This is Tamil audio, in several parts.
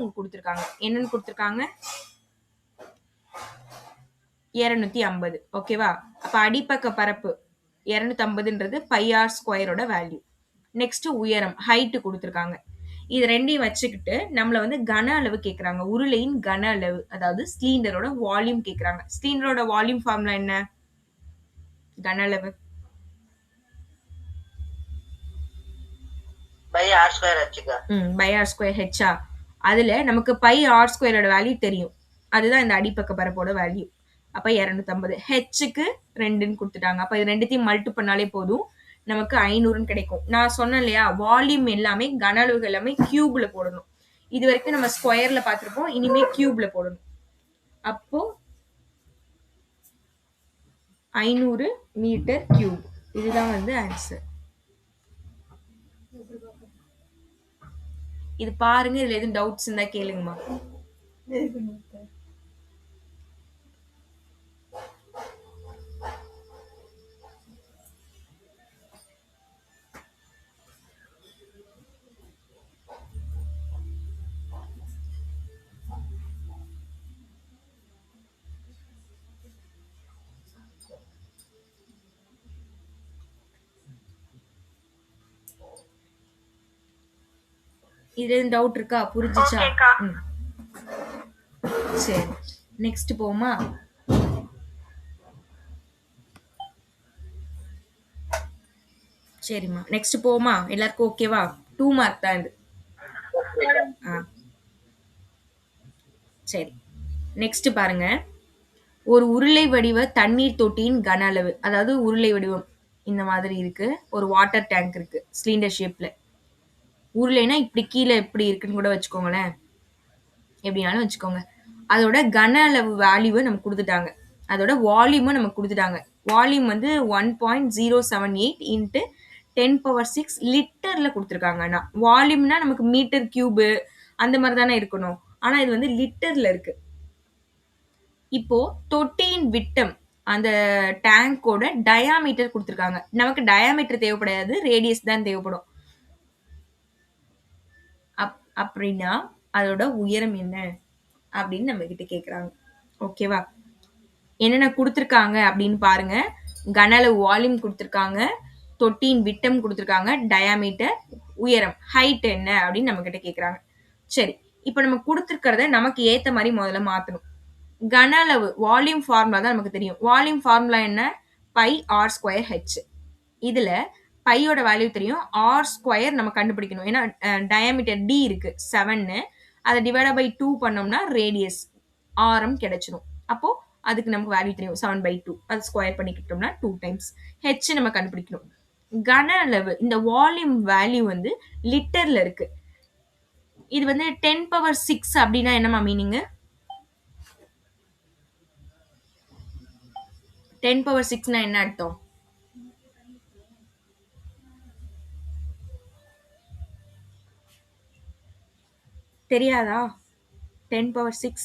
அவங்க கொடுத்துருக்காங்க. என்னன்னு கொடுத்துருக்காங்க? 250. ஓகேவா? அப்ப அடிப்பக்க பரப்பு 250ன்றது பை ஆர் ஸ்கொயரோட வேல்யூ. நெக்ஸ்ட் உயரம் ஹைட் கொடுத்துருக்காங்க. இது ரெண்டையும் வச்சுக்கிட்டு நம்மள வந்து கன அளவு கேக்குறாங்க. உருளையின் கன அளவு, அதாவது சிலிண்டரோட வால்யூம் கேக்குறாங்க. சிலிண்டரோட வால்யூம் ஃபார்முலா என்ன? கன அளவு பை ஆர் ஸ்கொயர் ஹெச்கா. பை ஆர் ஸ்கொயர் ஹெச்சா. அதுல நமக்கு பை ஆர் ஸ்கொயரோட வேல்யூ தெரியும். அதுதான் இந்த அடிப்பக்க பரப்போட வேல்யூ. அப்ப 250. ஹெச்சுக்கு 2ன்னு கொடுத்துட்டாங்க. அப்ப இது ரெண்டுத்தையும் மல்டி பண்ணாலே போதும், நமக்கு 500ன்னு கிடைக்கும். நான் சொன்னேன் இல்லையா, வால்யூம் எல்லாமே கன அளவுகள் எல்லாமே கியூப்ல போடணும். இது வரைக்கும் நம்ம ஸ்கொயர்ல பார்த்திருப்போம், இனிமே கியூப்ல போடணும். அப்போ 500 மீட்டர் கியூப். இதுதான் வந்து ஆன்சர். இது பாருங்க, இதுல எதுவும் டவுட்ஸ் இருந்தா கேளுங்கம்மா. இது டவுட் இருக்கா? புரிஞ்சுச்சா? சரி, நெக்ஸ்ட் போமா. சரிம்மா, நெக்ஸ்ட் போமா. எல்லாருக்கும் ஓகேவா? 2 மார்க் தான் இது. சரி, நெக்ஸ்ட் பாருங்க. ஒரு உருளை வடிவ தண்ணீர் தொட்டியின் கன அளவு, அதாவது உருளை வடிவம் இந்த மாதிரி இருக்கு. ஒரு வாட்டர் டேங்க் இருக்கு சிலிண்டர் ஷேப்ல. உருளைனா இப்படி கீழே எப்படி இருக்குன்னு கூட வச்சுக்கோங்களேன், எப்படினாலும் வச்சுக்கோங்க. அதோட கன அளவு வேல்யூவை நமக்கு கொடுத்துட்டாங்க. அதோட வால்யூமும் நமக்கு கொடுத்துட்டாங்க. வால்யூம் வந்து 1.078 இன்ட்டு 10⁶ லிட்டர்ல கொடுத்துருக்காங்க. ஆனா வால்யூம்னா நமக்கு மீட்டர் கியூபு அந்த மாதிரி தானே இருக்கணும். ஆனா இது வந்து லிட்டர்ல இருக்கு. இப்போ தொட்டியின் விட்டம், அந்த டேங்கோட டயாமீட்டர் கொடுத்துருக்காங்க. நமக்கு டயாமீட்டர் தேவைப்படாது, ரேடியஸ் தான் தேவைப்படும். அப்படின்னா அதோட உயரம் என்ன அப்படின்னு நம்ம கிட்ட கேக்குறாங்க. ஓகேவா? என்னென்ன கொடுத்துருக்காங்க அப்படின்னு பாருங்க. கன அளவு வால்யூம் கொடுத்துருக்காங்க, தொட்டியின் விட்டம் கொடுத்துருக்காங்க, டயாமீட்டர், உயரம் ஹைட் என்ன அப்படின்னு நம்ம கிட்ட கேக்குறாங்க. சரி, இப்ப நம்ம கொடுத்துருக்கிறத நமக்கு ஏத்த மாதிரி முதல்ல மாத்தணும். கன அளவு வால்யூம் ஃபார்முலா தான் நமக்கு தெரியும். வால்யூம் ஃபார்முலா என்ன? Pi R square H. இதுல பையோட வேல்யூ தெரியும், ஆர் ஸ்கொயர் நம்ம கண்டுபிடிக்கணும். ஏன்னா டயாமீட்டர் டி இருக்கு 7, அதை டிவைட் பை 2 பண்ணோம்னா ரேடியஸ் ஆரம் கிடைச்சிடும். அப்போ அதுக்கு நமக்கு வேல்யூ தெரியும் 7/2. அது ஸ்கொயர் பண்ணிக்கிட்டோம்னா 2 டைம்ஸ். ஹெச் நம்ம கண்டுபிடிக்கணும். கன அளவு, இந்த வால்யூம் வேல்யூ வந்து லிட்டர்ல இருக்கு. இது வந்து 10⁶ அப்படின்னா என்னமா மீனிங்? 10⁶ என்ன அர்த்தம்? தெரியாதா? 10⁶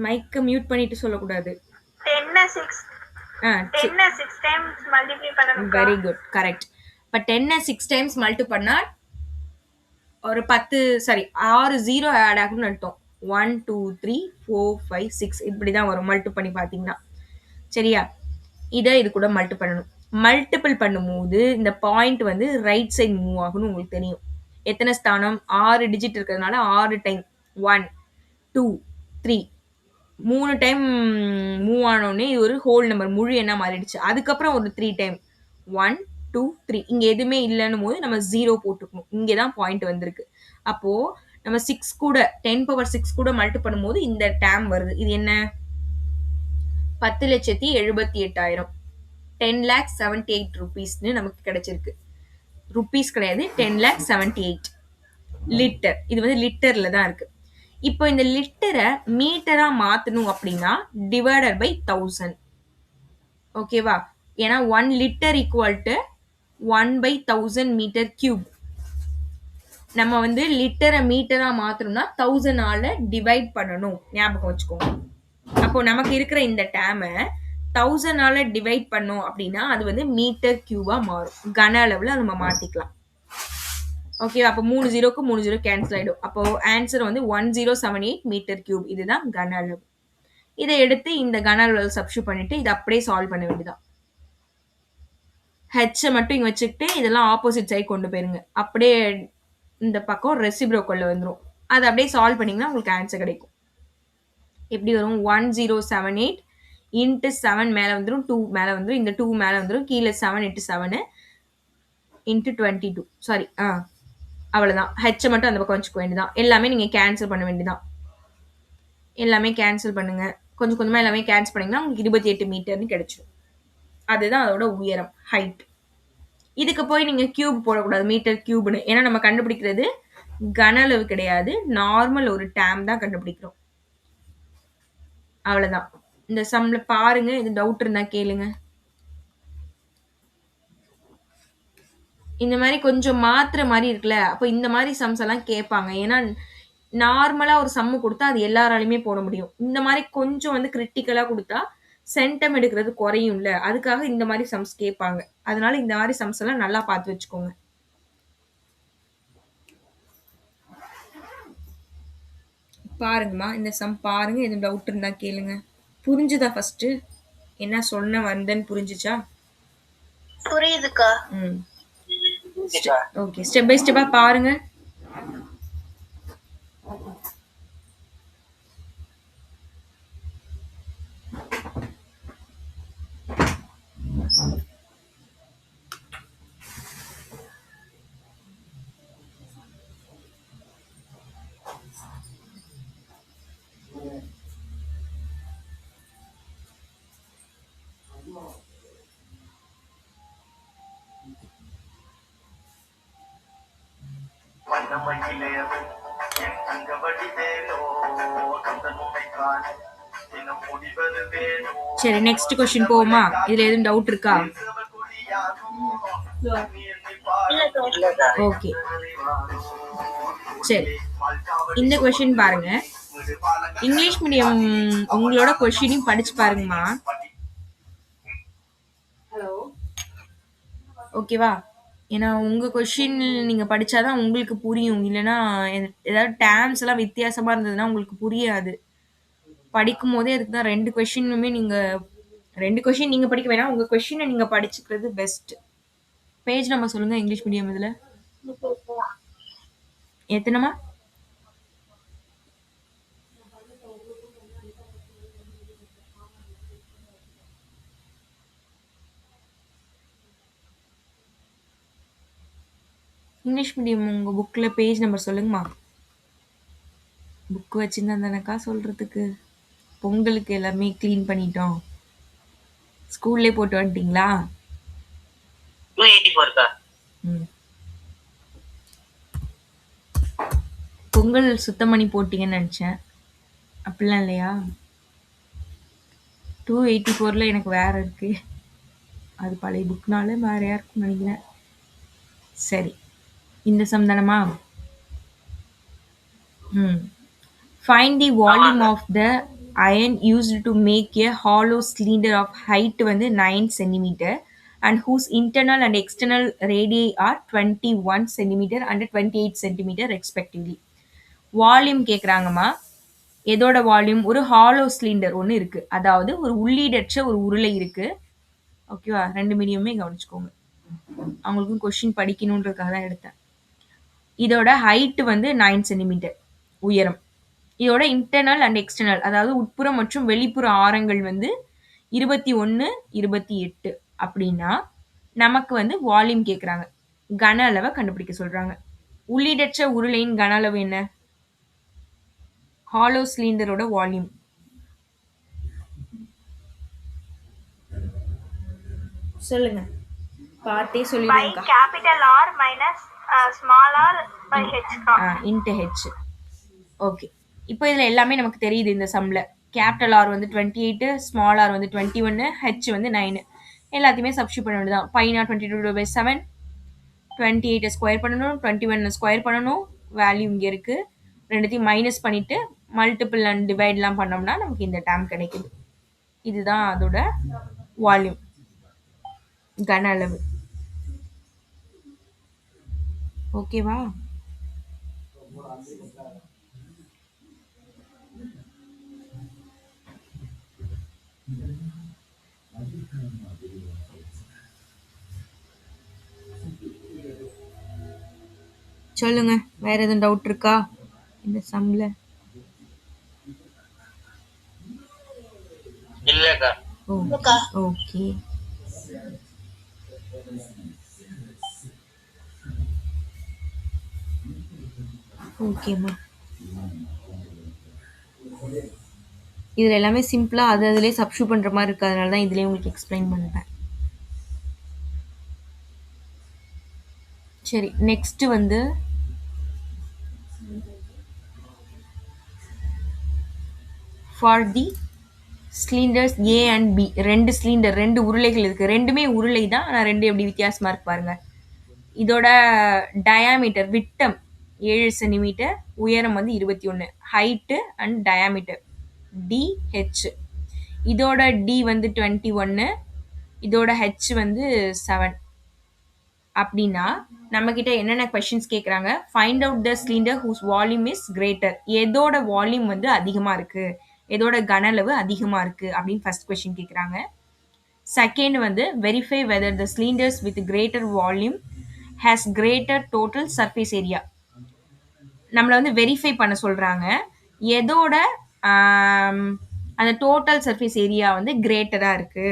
மைக்க மியூட் பண்ணிட்டு சொல்லக்கூடாது. 10⁶ டைம்ஸ் மல்டிப்ளை பண்ணனும். Very good, correct. இப்ப 10⁶ டைம்ஸ் மல்டி பண்ணா ஒரு 6 0 ஆட் ஆகும்னு அர்த்தம். 1 2 3 4 5 6 இப்படிதான் வரும் மல்டி பண்ணி பாத்தீங்கன்னா. சரியா? இது கூட மல்டி பண்ணணும். மல்டிபிள் பண்ணும்போது இந்த பாயிண்ட் வந்து ரைட் சைடு மூவ் ஆகும்னு உங்களுக்கு தெரியும். எத்தனை ஸ்தானம்? 6 டிஜிட் இருக்கிறதுனால 6 டைம் 1 2 3 3 டைம் மூவ் ஆனோடனே இது ஒரு ஹோல் நம்பர், முழு எண்ணா மாறிடுச்சு. அதுக்கப்புறம் ஒரு 3 டைம் 1 2 3. இங்க எதுவுமே இல்லைன்னு போது நம்ம 0 போட்டுக்கணும். இங்கதான் பாயிண்ட் வந்திருக்கு. அப்போ நம்ம 6 கூட 10⁶ கூட மல்டி பண்ணும்போது இந்த டேம் வருது. இது என்ன? 10,78,000, 10,78,000 rupeesன்னு நமக்கு கிடைச்சிருக்கு. ருபீஸ் கிடையாது, 10,78,000 லிட்டர். இது வந்து லிட்டர்ல தான் இருக்கு. இப்போ இந்த லிட்டரை மீட்டரா மாத்தணும் அப்படின்னா டிவைடட் பை 1000. ஓகேவா? ஏன்னா 1 litre equal to 1/1000 metre cube. நம்ம வந்து லிட்டரை மீட்டரா மாத்தணும்னா 1000ஆல டிவைட் பண்ணணும், ஞாபகம் வச்சுக்கோங்க. அப்போ நமக்கு இருக்கிற இந்த டேமை 1000ஆல டிவைட் பண்ணோம் அப்படின்னா அது வந்து மீட்டர் கியூபா மாறும். கன அளவுல நம்ம மாத்திக்கலாம். ஓகே, அப்போ 3 0க்கு 3 0 கேன்சல் ஆயிடும். அப்போ ஆன்சர் வந்து 1078 மீட்டர் கியூப். இதுதான் கன அளவு. இதை எடுத்து இந்த கன அளவு சப்ஸ்டிட்யூட் பண்ணிட்டு இதை அப்படியே சால்வ் பண்ண வேண்டியதான். ஹெச்சை மட்டும் இங்க வச்சுக்கிட்டு இதெல்லாம் ஆப்போசிட் சைடு கொண்டு போயிருங்க. அப்படியே இந்த பக்கம் ரெசிப்ரோக்கல்ல வந்துடும். அதை அப்படியே சால்வ் பண்ணீங்கன்னா உங்களுக்கு ஆன்சர் கிடைக்கும். எப்படி வரும்? 1078 இன்ட்டு 7 மேலே வந்துடும், 2 மேலே வந்துடும், இந்த 2 மேலே வந்துடும், கீழே 7 இன்ட்டு 7 இன்ட்டு 22. சாரி, அவ்வளோதான். ஹெச்சை மட்டும் அந்த பக்கம் வச்சுக்க வேண்டியதான். எல்லாமே நீங்கள் கேன்சல் பண்ண வேண்டியதான். எல்லாமே கேன்சல் பண்ணுங்க. கொஞ்சம் கொஞ்சமாக எல்லாமே கேன்சல் பண்ணிங்கன்னா உங்களுக்கு 28 மீட்டர்னு கிடைச்சிடும். அதுதான் அதோட உயரம், ஹைட். இதுக்கு போய் நீங்கள் கியூப் போடக்கூடாது, மீட்டர் கியூப்னு. ஏன்னா நம்ம கண்டுபிடிக்கிறது கன அளவு கிடையாது, நார்மல் ஒரு டேம் தான் கண்டுபிடிக்கிறோம். அவ்வளோதான். இந்த சம்ல பாருங்க, இது டவுட் இருந்தா கேளுங்க. இந்த மாதிரி கொஞ்சம் மாத்துற மாதிரி இருக்குல்ல, அப்போ இந்த மாதிரி சம்ஸ் எல்லாம் கேட்பாங்க. ஏன்னா நார்மலா ஒரு சம்மு கொடுத்தா அது எல்லாராலையுமே போட முடியும். இந்த மாதிரி கொஞ்சம் வந்து கிரிட்டிக்கலா கொடுத்தா சென்டம் எடுக்கிறது குறையும்ல, அதுக்காக இந்த மாதிரி சம்ஸ் கேட்பாங்க. அதனால இந்த மாதிரி சம்ஸ் எல்லாம் நல்லா பார்த்து வச்சுக்கோங்க. பாருங்கம்மா, இந்த சம் பாருங்க, எதுவும் டவுட் இருந்தா கேளுங்க. புரிஞ்சுதா? ஃபர்ஸ்ட் என்ன சொன்ன வந்தேன்னு புரிஞ்சுச்சா? புரியுதுக்கா. ஓகே, ஸ்டெப் பை ஸ்டெப்பா பாருங்க. சரி, நெக்ஸ்ட் क्वेश्चन போவோமா? இதுல எதுவும் டவுட் இருக்கா? ஓகே, சரி. இந்த क्वेश्चन பாருங்க. இங்கிலீஷ் மீடியம் உங்களோட क्वेश्चனையும் படிச்சு பாருங்கம்மா. ஓகேவா? ஏன்னா உங்க கொஸ்டின் நீங்க படிச்சாதான் உங்களுக்கு புரியும். இல்லைன்னா ஏதாவது டேர்ம்ஸ் எல்லாம் வித்தியாசமா இருந்ததுன்னா உங்களுக்கு புரியாது. படிக்கும் போதே அதுக்கு தான் 2 கொஸ்டினுமே ரெண்டு கொஸ்டின் நீங்க படிக்க வேணாம், உங்க கொஸ்டினை நீங்க படிச்சுக்கிறது பெஸ்ட். பேஜ் நம்பர் சொல்லுங்க இங்கிலீஷ் மீடியம் இதுல எத்தனைமா? இங்கிலீஷ் மீடியம் உங்க புக்ல பேஜ் நம்பர் சொல்லுங்கம்மா. புக் வச்சிருந்தா தானக்கா சொல்றதுக்கு. பொங்கலுக்கு எல்லாமே க்ளீன் பண்ணிட்டோம். ஸ்கூல்லே போட்டு வந்துட்டீங்களா? 284 பொங்கல் சுத்தம் பண்ணி போட்டீங்கன்னு நினைச்சேன். அப்படிலாம் இல்லையா? 284ல எனக்கு வேற இருக்கு. அது பழைய புக்னால வேறையா இருக்கும்னு நினைக்கிறேன். சரி, இந்த சம் தானமா? Find the volume of the iron used to make a hollow cylinder of height வந்து 9 cm and whose internal and external radii are 21 cm and 28 cm respectively. Volume கேக்குறாங்கம்மா. எதோட வால்யூம்? ஒரு ஹாலோ சிலிண்டர் ஒன்று இருக்கு, அதாவது ஒரு உள்ளீடற்ற ஒரு உருளை இருக்கு. ஓகேவா? 2 மீடியமே கவனிச்சுக்கோங்க, அவங்களுக்கும் கொஸ்டின் படிக்கணுன்றதுக்காக தான் எடுத்தேன். இதோட ஹைட் வந்து 9 சென்டிமீட்டர் உயரம். இதோட இன்டர்னல் அண்ட் எக்ஸ்டர்னல், அதாவது உட்புற மற்றும் வெளிப்புற ஆரங்கள் வந்து 21, 28 அப்படின்னா நமக்கு வந்து வால்யூம் கேட்குறாங்க. கன அளவை கண்டுபிடிக்க சொல்றாங்க. உள்ளீடற்ற உருளையின் கன அளவு என்ன? ஹாலோ சிலிண்டரோட வால்யூம் சொல்லுங்க. பார்த்தே சொல்லிடுங்க. Capital R minus small R pi H into H. Okay, இப்போ இதில் எல்லாமே நமக்கு தெரியுது. இந்த சம்மில் கேபிட்டல் ஆர் வந்து 28, ஸ்மால் ஆர் வந்து 21, ஹெச் வந்து 9. எல்லாத்தையுமே சப்ஸ்டியூட் பண்ண வேண்டியதான். பைனா 22/7, 28 ஸ்கொயர் பண்ணணும், 21 ஸ்கொயர் பண்ணணும். வேல்யூ இங்கே இருக்குது. ரெண்டுத்தையும் மைனஸ் பண்ணிவிட்டு மல்டிபிள் அண்ட் டிவைட்லாம் பண்ணோம்னா நமக்கு இந்த டேம் கிடைக்குது. இதுதான் அதோட வால்யூம், கன அளவு. ஓகேவா? சொல்லுங்க. வேற எதுவும் டவுட் இருக்கா இந்த சம்ல? இல்லக்கா. ஓகே. ஓகேம்மா. இதுல எல்லாமே சிம்பிளா அது அதிலே சப்ஸ்டியூட் பண்ற மாதிரி இருக்கு. அதனால தான் இதுலயே உங்களுக்கு எக்ஸ்பிளைன் பண்றேன். சரி, நெக்ஸ்ட் வந்து for the cylinders A and B, ரெண்டு சிலிண்டர், ரெண்டு உருளைகள் இருக்கு. ரெண்டுமே உருளை தான், ஆனால் ரெண்டு எப்படி வித்தியாசமா இருக்கு பாருங்க. இதோட டயாமீட்டர் விட்டம் 7 சென்டிமீட்டர், உயரம் வந்து 21, ஹைட்டு அண்ட் டயாமீட்டர் டிஹெச். இதோட டி வந்து 21, இதோட ஹெச் வந்து 7. அப்படின்னா நம்ம கிட்ட என்னென்ன கொஸ்டின்ஸ் கேட்குறாங்க? Find out the cylinder whose volume is greater. எதோட வால்யூம் வந்து அதிகமா இருக்கு, எதோட கன அளவு அதிகமா இருக்கு அப்படின்னு ஃபர்ஸ்ட் கொஸ்டின் கேட்குறாங்க. செகண்ட் வந்து verify whether the cylinders with greater volume has greater total surface area. நம்மளை வந்து வெரிஃபை பண்ண சொல்றாங்க எதோட அந்த டோட்டல் சர்ஃபேஸ் ஏரியா வந்து கிரேட்டரா இருக்கு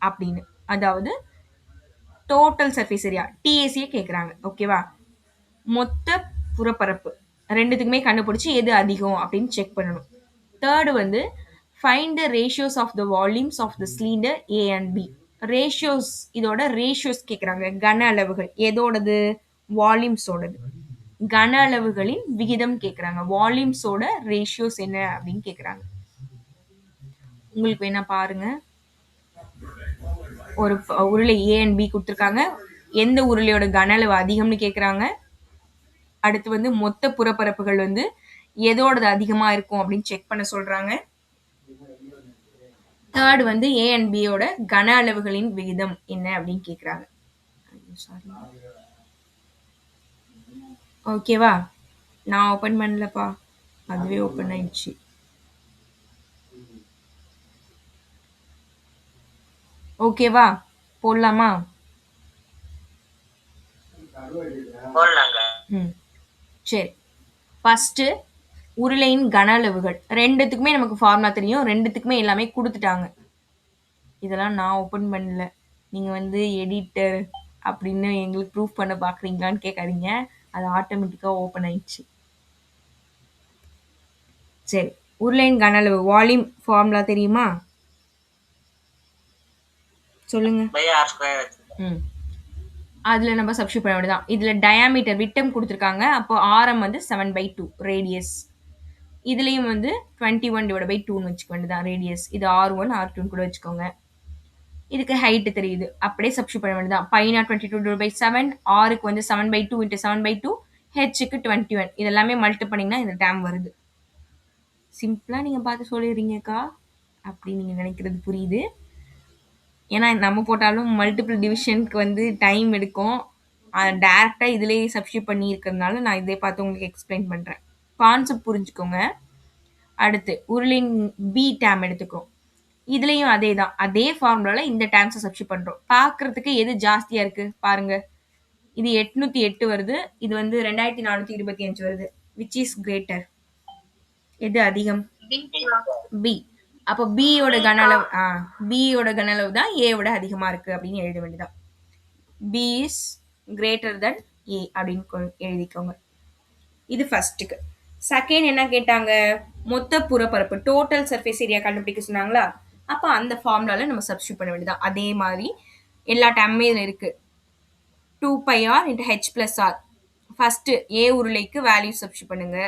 அப்படின்னு. அதாவது டோட்டல் சர்ஃபேஸ் ஏரியா டிஏசியை கேட்குறாங்க. ஓகேவா? மொத்த புறப்பரப்பு ரெண்டுத்துக்குமே கண்டுபிடிச்சி எது அதிகம் அப்படின்னு செக் பண்ணணும். தேர்டு வந்து find the ratios of the volumes of the cylinder A and B. Ratios, இதோட ரேஷியோஸ் கேட்குறாங்க. கன அளவுகள் எதோடது? வால்யூம்ஸோடது. கன அளவுகளின் விகிதம் கேட்குறாங்க. வால்யூம்ஸோட ரேஷியோஸ் என்ன அப்படின்னு கேட்குறாங்க. உங்களுக்கு வேணா பாருங்க. ஒரு உருளை ஏ அண்ட் பி கொடுத்துருக்காங்க. எந்த உருளையோட கன அளவு அதிகம்னு கேட்குறாங்க. அடுத்து வந்து மொத்த புறப்பரப்புகள் வந்து எதோடது அதிகமா இருக்கும் அப்படின்னு செக் பண்ண சொல்றாங்க. தேர்ட் வந்து ஏ அண்ட் பியோட கன அளவுகளின் விகிதம் என்ன அப்படின்னு கேட்குறாங்க. ஓகேவா? நான் ஓப்பன் பண்ணலப்பா, அதுவே ஓப்பன் ஆயிடுச்சு. ஓகேவா? போடலாமா? சரி, ஃபர்ஸ்ட் உருளையின் கன அளவுகள். ரெண்டுத்துக்குமே நமக்கு ஃபார்முலா தெரியும், ரெண்டுத்துக்குமே எல்லாமே கொடுத்துட்டாங்க. இதெல்லாம் நான் ஓப்பன் பண்ணல. நீங்க வந்து எடிட்டர் அப்படின்னு எங்களுக்கு ப்ரூஃப் பண்ண பாக்குறீங்களான்னு கேட்காதீங்க, அது ஆட்டோமேட்டிக்கா ஓப்பன் ஆயிடுச்சு. சரி, உருளையின் கன அளவு வால்யூம் ஃபார்முலா தெரியுமா? சொல்லுங்க. அதுல நம்ம சப்ஸ்டியூட் பண்ண வேண்டியதான். இதுல டயாமீட்டர் விட்டம் கொடுத்துருக்காங்க, அப்போ ஆரம் வந்து 7/2 ரேடியஸ். இதுலயும் வந்து 21/2 வச்சுக்க வேண்டியதான் ரேடியஸ். இது R1 R2 கூட வச்சுக்கோங்க. இதுக்கு ஹைட் தெரியுது, அப்படியே சப்ஸ்டியூட் பண்ண வேண்டியதான். பைனா 22/7, ஆருக்கு வந்து 7/2 × 7/2, ஹெச்சுக்கு 21. இதெல்லாமே மல்டி பண்ணிங்கன்னா இந்த டேம் வருது. சிம்பிளா நீங்க பார்த்து சொல்லிடுறீங்கக்கா அப்படி நீங்க நினைக்கிறது புரியுது. ஏன்னா நம்ம போட்டாலும் மல்டிபிள் டிவிஷனுக்கு வந்து டைம் எடுக்கும். டேரக்டா இதுலேயே சப்ஸ்டியூட் பண்ணி இருக்கிறதுனால நான் இதே பார்த்து உங்களுக்கு எக்ஸ்பிளைன் பண்றேன். கான்செப்ட் புரிஞ்சுக்கோங்க. அடுத்து உருளின் பி டேம் எடுத்துக்கிறோம். இதுலயும் அதே தான், அதே ஃபார்முலால இந்த டேம்ஸை சப்ஸ்டியூட் பண்றோம். பார்க்கறதுக்கு எது ஜாஸ்தியா இருக்கு பாருங்க. இது 808 வருது, இது வந்து 2425 வருது. Which is greater? எது அதிகம்? பி. அப்போ பியோட கன அளவு பியோட கன அளவு தான் ஏவோட அதிகமா இருக்கு அப்படின்னு எழுத வேண்டியதான். பி இஸ் கிரேட்டர் தென் ஏ அப்படின்னு எழுதிக்கோங்க. இது ஃபர்ஸ்ட்டுக்கு. செகண்ட் என்ன கேட்டாங்க? மொத்த புறப்பரப்பு டோட்டல் சர்ஃபேஸ் ஏரியா கண்டுபிடிக்க சொன்னாங்களா? அப்போ அந்த ஃபார்முலால நம்ம சப்ஸ்டியூட் பண்ண வேண்டியதான். அதே மாதிரி எல்லா டேமுமே இதில் இருக்கு. 2πr × h + r. ஃபர்ஸ்ட் ஏ உருளைக்கு வேல்யூ சப்ஸ்டியூட் பண்ணுங்க.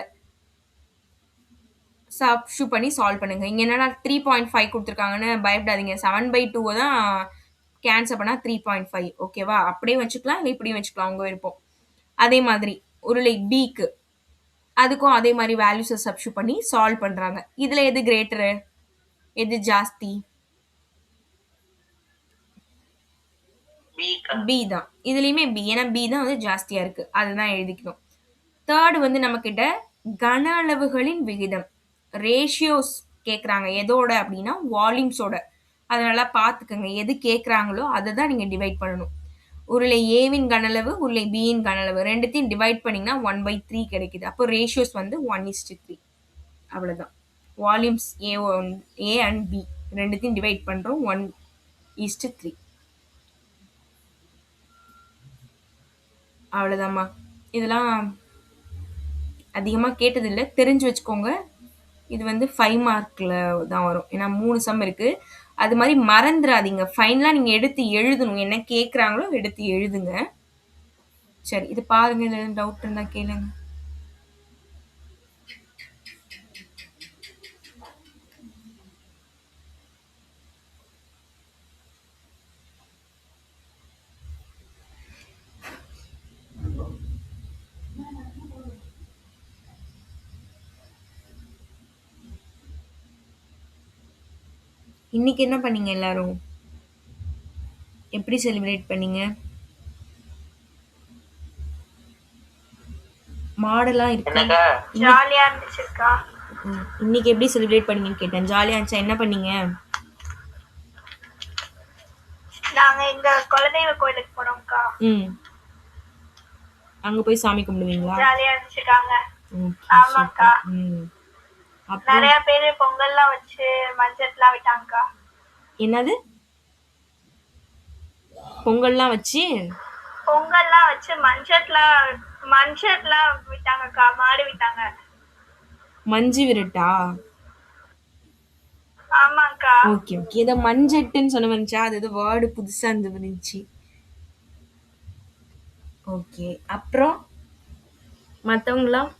சப்ஸ்டியூட் பண்ணி சால்வ் பண்ணுங்க. இங்க என்னன்னா 3.5 கொடுத்துருக்காங்கன்னு பயப்படாதீங்க. 7/2 தான் கேன்சல் பண்ணா 3.5. ஓகேவா? அப்படியே வச்சுக்கலாம், இல்லை இப்படியும் வச்சுக்கலாம், உங்க விருப்பம். அதே மாதிரி உருளை பிக்கு அதுக்கும் அதே மாதிரி வேல்யூஸை சப்ஸ்டியூட் பண்ணி சால்வ் பண்றாங்க. இதுல எது கிரேட்டரு, எது ஜாஸ்தி? பி தான். இதுலயுமே பி. ஏன்னா பி தான் வந்து ஜாஸ்தியா இருக்கு. அதுதான் எழுதிக்கணும். தேர்ட் வந்து நம்மகிட்ட கன அளவுகளின் விகிதம். ரேஷியோஸ் கேட்குறாங்க. எதோட அப்படின்னா வால்யூம்ஸோட. அதை நல்லா பார்த்துக்கங்க. எது கேட்குறாங்களோ அதை தான் நீங்கள் டிவைட் பண்ணணும். உருளை ஏவின் கனளவு, உருளை பியின் கனளவு ரெண்டுத்தையும் டிவைட் பண்ணிங்கன்னா 1/3 கிடைக்குது. அப்போ ரேஷியோஸ் வந்து 1:3. அவ்வளோதான். வால்யூம்ஸ் ஏ அண்ட் பி ரெண்டுத்தையும் டிவைட் பண்ணுறோம் 1:3. அவ்வளோதாம்மா. இதெல்லாம் அதிகமாக கேட்டதில்லை, தெரிஞ்சு வச்சுக்கோங்க. இது வந்து 5 மார்க்கில் தான் வரும். ஏன்னா 3 சம் இருக்குது. அது மாதிரி மறந்துடாதீங்க. ஃபைனலாக நீங்கள் எடுத்து எழுதணும். என்ன கேட்குறாங்களோ எடுத்து எழுதுங்க. சரி, இது பாருங்க. இதில் டவுட் இருந்தால் கேளுங்க. இன்னைக்கு என்ன பண்ணீங்க எல்லாரும்? எப்படி செலிப்ரேட் பண்ணீங்க? மாடெல்லாம் இருக்கு. ஜாலியா இருந்துச்சுக்கா. இன்னைக்கு எப்படி செலிப்ரேட் பண்ணீங்கன்னு கேட்டேன். ஜாலியா இருந்துச்சா? என்ன பண்ணீங்க? நாங்க எங்க குலதெய்வ கோயிலுக்கு போனோம்க்கா. அங்க போய் சாமி கும்பிடுவீங்களா? ஜாலியா இருந்துச்சுக்காங்க. ஆமாக்கா. நிறைய பேரு பொங்கல்லாம் வச்சு மஞ்சள்லாம் விட்டாங்கக்கா. என்னது? பொங்கல்லாம் வச்சு மஞ்சள்லாம் விட்டாங்கக்கா. மாடு விட்டாங்க. மஞ்சு விரட்டா? ஆமாக்கா. Okay okay. ஏதோ மஞ்சட்டுன்னு சொன்ன வந்துச்சா? அது ஏதோ வேர்டு புதுசா இருந்துச்சு. ஓகே. அப்புறம் மத்தவங்களாம்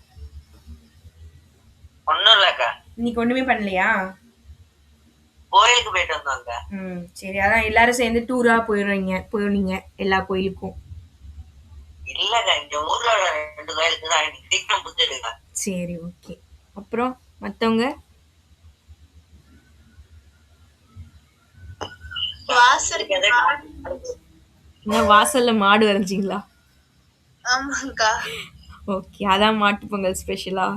ஒண்ணும் இல்லக்கா. இன்னைக்கு ஒண்ணுமே பண்ணலையா? கோயிலுக்கு போயிட்டு வந்தாங்க. சரி. அதான் எல்லாரும் சேர்ந்து டூரா போயிருந்தீங்க எல்லா கோயிலுக்கும்? இல்லக்கா, இந்த ஊர்ல 2 கோயிலுக்கு தான் இன்னைக்கு சீக்கிரம் புடிச்சிடுங்க. சரி, ஓகே. அப்புறம் மத்தவங்க? வாசல்ல மாடு வரைஞ்சிங்களா? ஆமாக்கா. ஓகே. அதான் மாட்டு பொங்கல் ஸ்பெஷலா?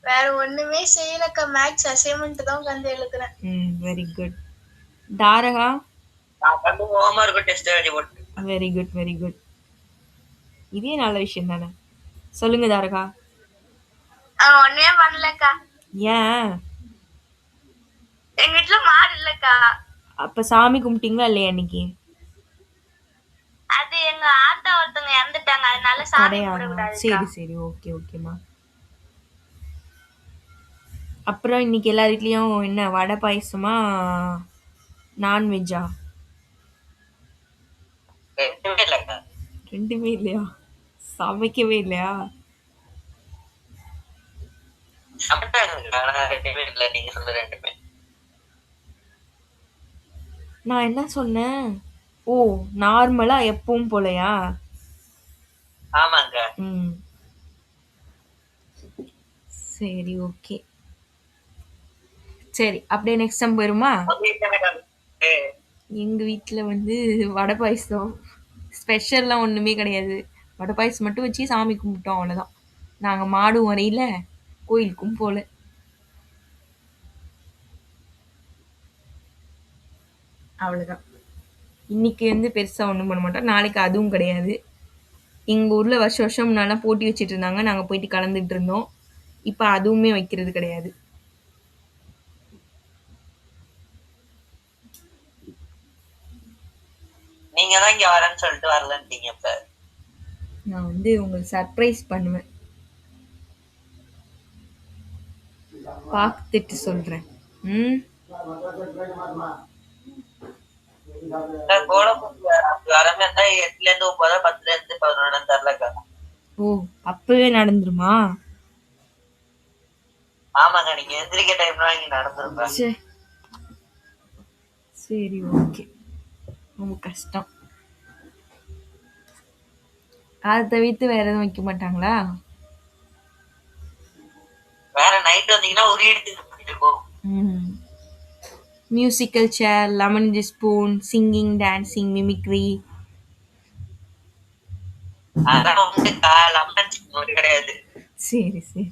வேற ஒண்ணுமே செய்யலக்கா. மேக்ஸ் அசைன்மென்ட் தான் உட்கார்ந்து எழுதுறேன். Very good. தாரகா? நான் வந்து ஹோம்வொர்க் டெஸ்ட் எழுதி போட்டு. Very good, very good. இதே நல்ல விஷயம் தானே. சொல்லுங்க தாரகா. ஒண்ணுமே பண்ணலக்கா. ஏன்? எங்க வீட்டுல மாடு இல்லக்கா. அப்ப சாமி கும்பிட்டீங்களா இல்லையா இன்னைக்கு? அது எங்க ஆத்தா ஒருத்தவங்க இறந்துட்டாங்க, அதனால சாமி கும்பிடக்கூடாது. சரி சரி, ஓகே ஓகேம்மா. அப்புறம் இன்னைக்கு எல்லா வீட்லயும் என்ன வடை பாயசமா நான்வெஜ்ஜா? ரெண்டுமே இல்லையா? சமைக்கவே இல்லையா? நான் என்ன சொன்னேன்? ஓ, நார்மலா எப்பவும் போலயா? ஆமாங்க. சரி, ஓகே. சரி, அப்படியே நெக்ஸ்ட் டைம் போயிருமா? எங்க வீட்டுல வந்து வடை பாயசம். ஸ்பெஷல்லாம் ஒண்ணுமே கிடையாது. வடை பாயசம் மட்டும் வச்சு சாமி கும்பிட்டோம், அவ்வளவுதான். நாங்க மாடும் வரையில கோயிலுக்கும் போல. அவ்வளவுதான். இன்னைக்கு வந்து பெருசா ஒண்ணும் பண்ண மாட்டோம். நாளைக்கு அதுவும் கிடையாது. எங்க ஊர்ல வருஷம் வருஷம் முன்னாலாம் போட்டி வச்சிட்டு இருந்தாங்க. நாங்க போயிட்டு கலந்துட்டு இருந்தோம். இப்ப அதுவுமே வைக்கிறது கிடையாது. நீங்க தான் இங்க வரேன்னு சொல்லிட்டு வரலன்றீங்க. இப்ப நான் வந்து உங்களுக்கு சர்ப்ரைஸ் பண்ணுவேன். பார்த்துட்டு சொல்றேன். ஓ, அப்பவே நடந்துருமா? ஆமாங்க, நீங்க எந்திரிக்க டைம்லாம் இங்க நடந்துருப்பேன். சரி, ஓகே. ரொம்ப கஷ்டம். அதை தவிர்த்து வேற எதுவும் வைக்க மாட்டாங்களா? வேற நைட் வந்தீங்கன்னா ஒரு இடத்துக்கு போயிட்டு இருக்கோம். Musical chair, lemon in the spoon, singing, dancing, mimicry. அதான் உண்டுக்கா, லெமன் ஸ்பூன் கிடையாது. சரி சரி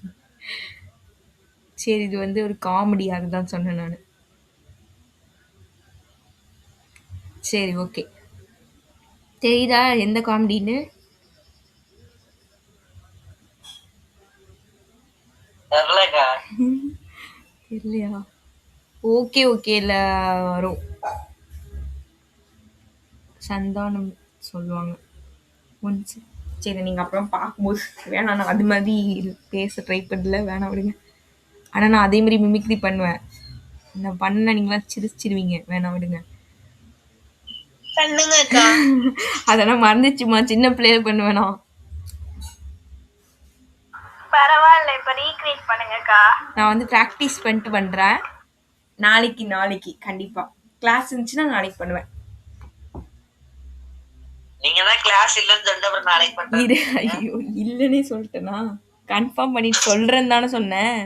சரி, இது வந்து ஒரு காமெடியாக தான் சொன்னேன் நான். சரி, ஓகே. தெரியுதா எந்த காமெடின்னு? தெரியலக்கா. தெரியலையா? ஓகே ஓகேல வரும். சந்தானம் சொல்லுவாங்க ஒன்ஸ். சரி, நீங்கள் அப்புறம் பார்க்கும்போது வேணாம், நான் அது மாதிரி பேச ட்ரை பண்ணல, வேணாம் விடுங்க. ஆனால் நான் அதே மாதிரி மிமிக்ரி பண்ணுவேன். நான் பண்ண நீங்களாம் சிரிச்சிருவீங்க, வேணாம் விடுங்க. பண்ணுங்கக்கா. அதெல்லாம் மறந்துச்சுமா, சின்ன பிள்ளையில பண்ணுவேனா. பரவாயில்ல, இப்ப ரீக்ரியேட் பண்ணுங்கக்கா. நான் வந்து ப்ராக்டிஸ் பண்ணிட்டு பண்ணுறேன். நாளைக்கு கண்டிப்பாக கிளாஸ் இருந்துச்சுன்னா நாளைக்கு பண்ணுவேன். நீங்க தான் கிளாஸ் இல்லன்னு சொல்லிட்டு அப்புறம் நாளைக்கு பண்றேன். ஐயோ, இல்லைன்னே சொல்லிட்டேனா? கன்ஃபார்ம் பண்ணிட்டு சொல்றேன்னு தானே சொன்னேன்.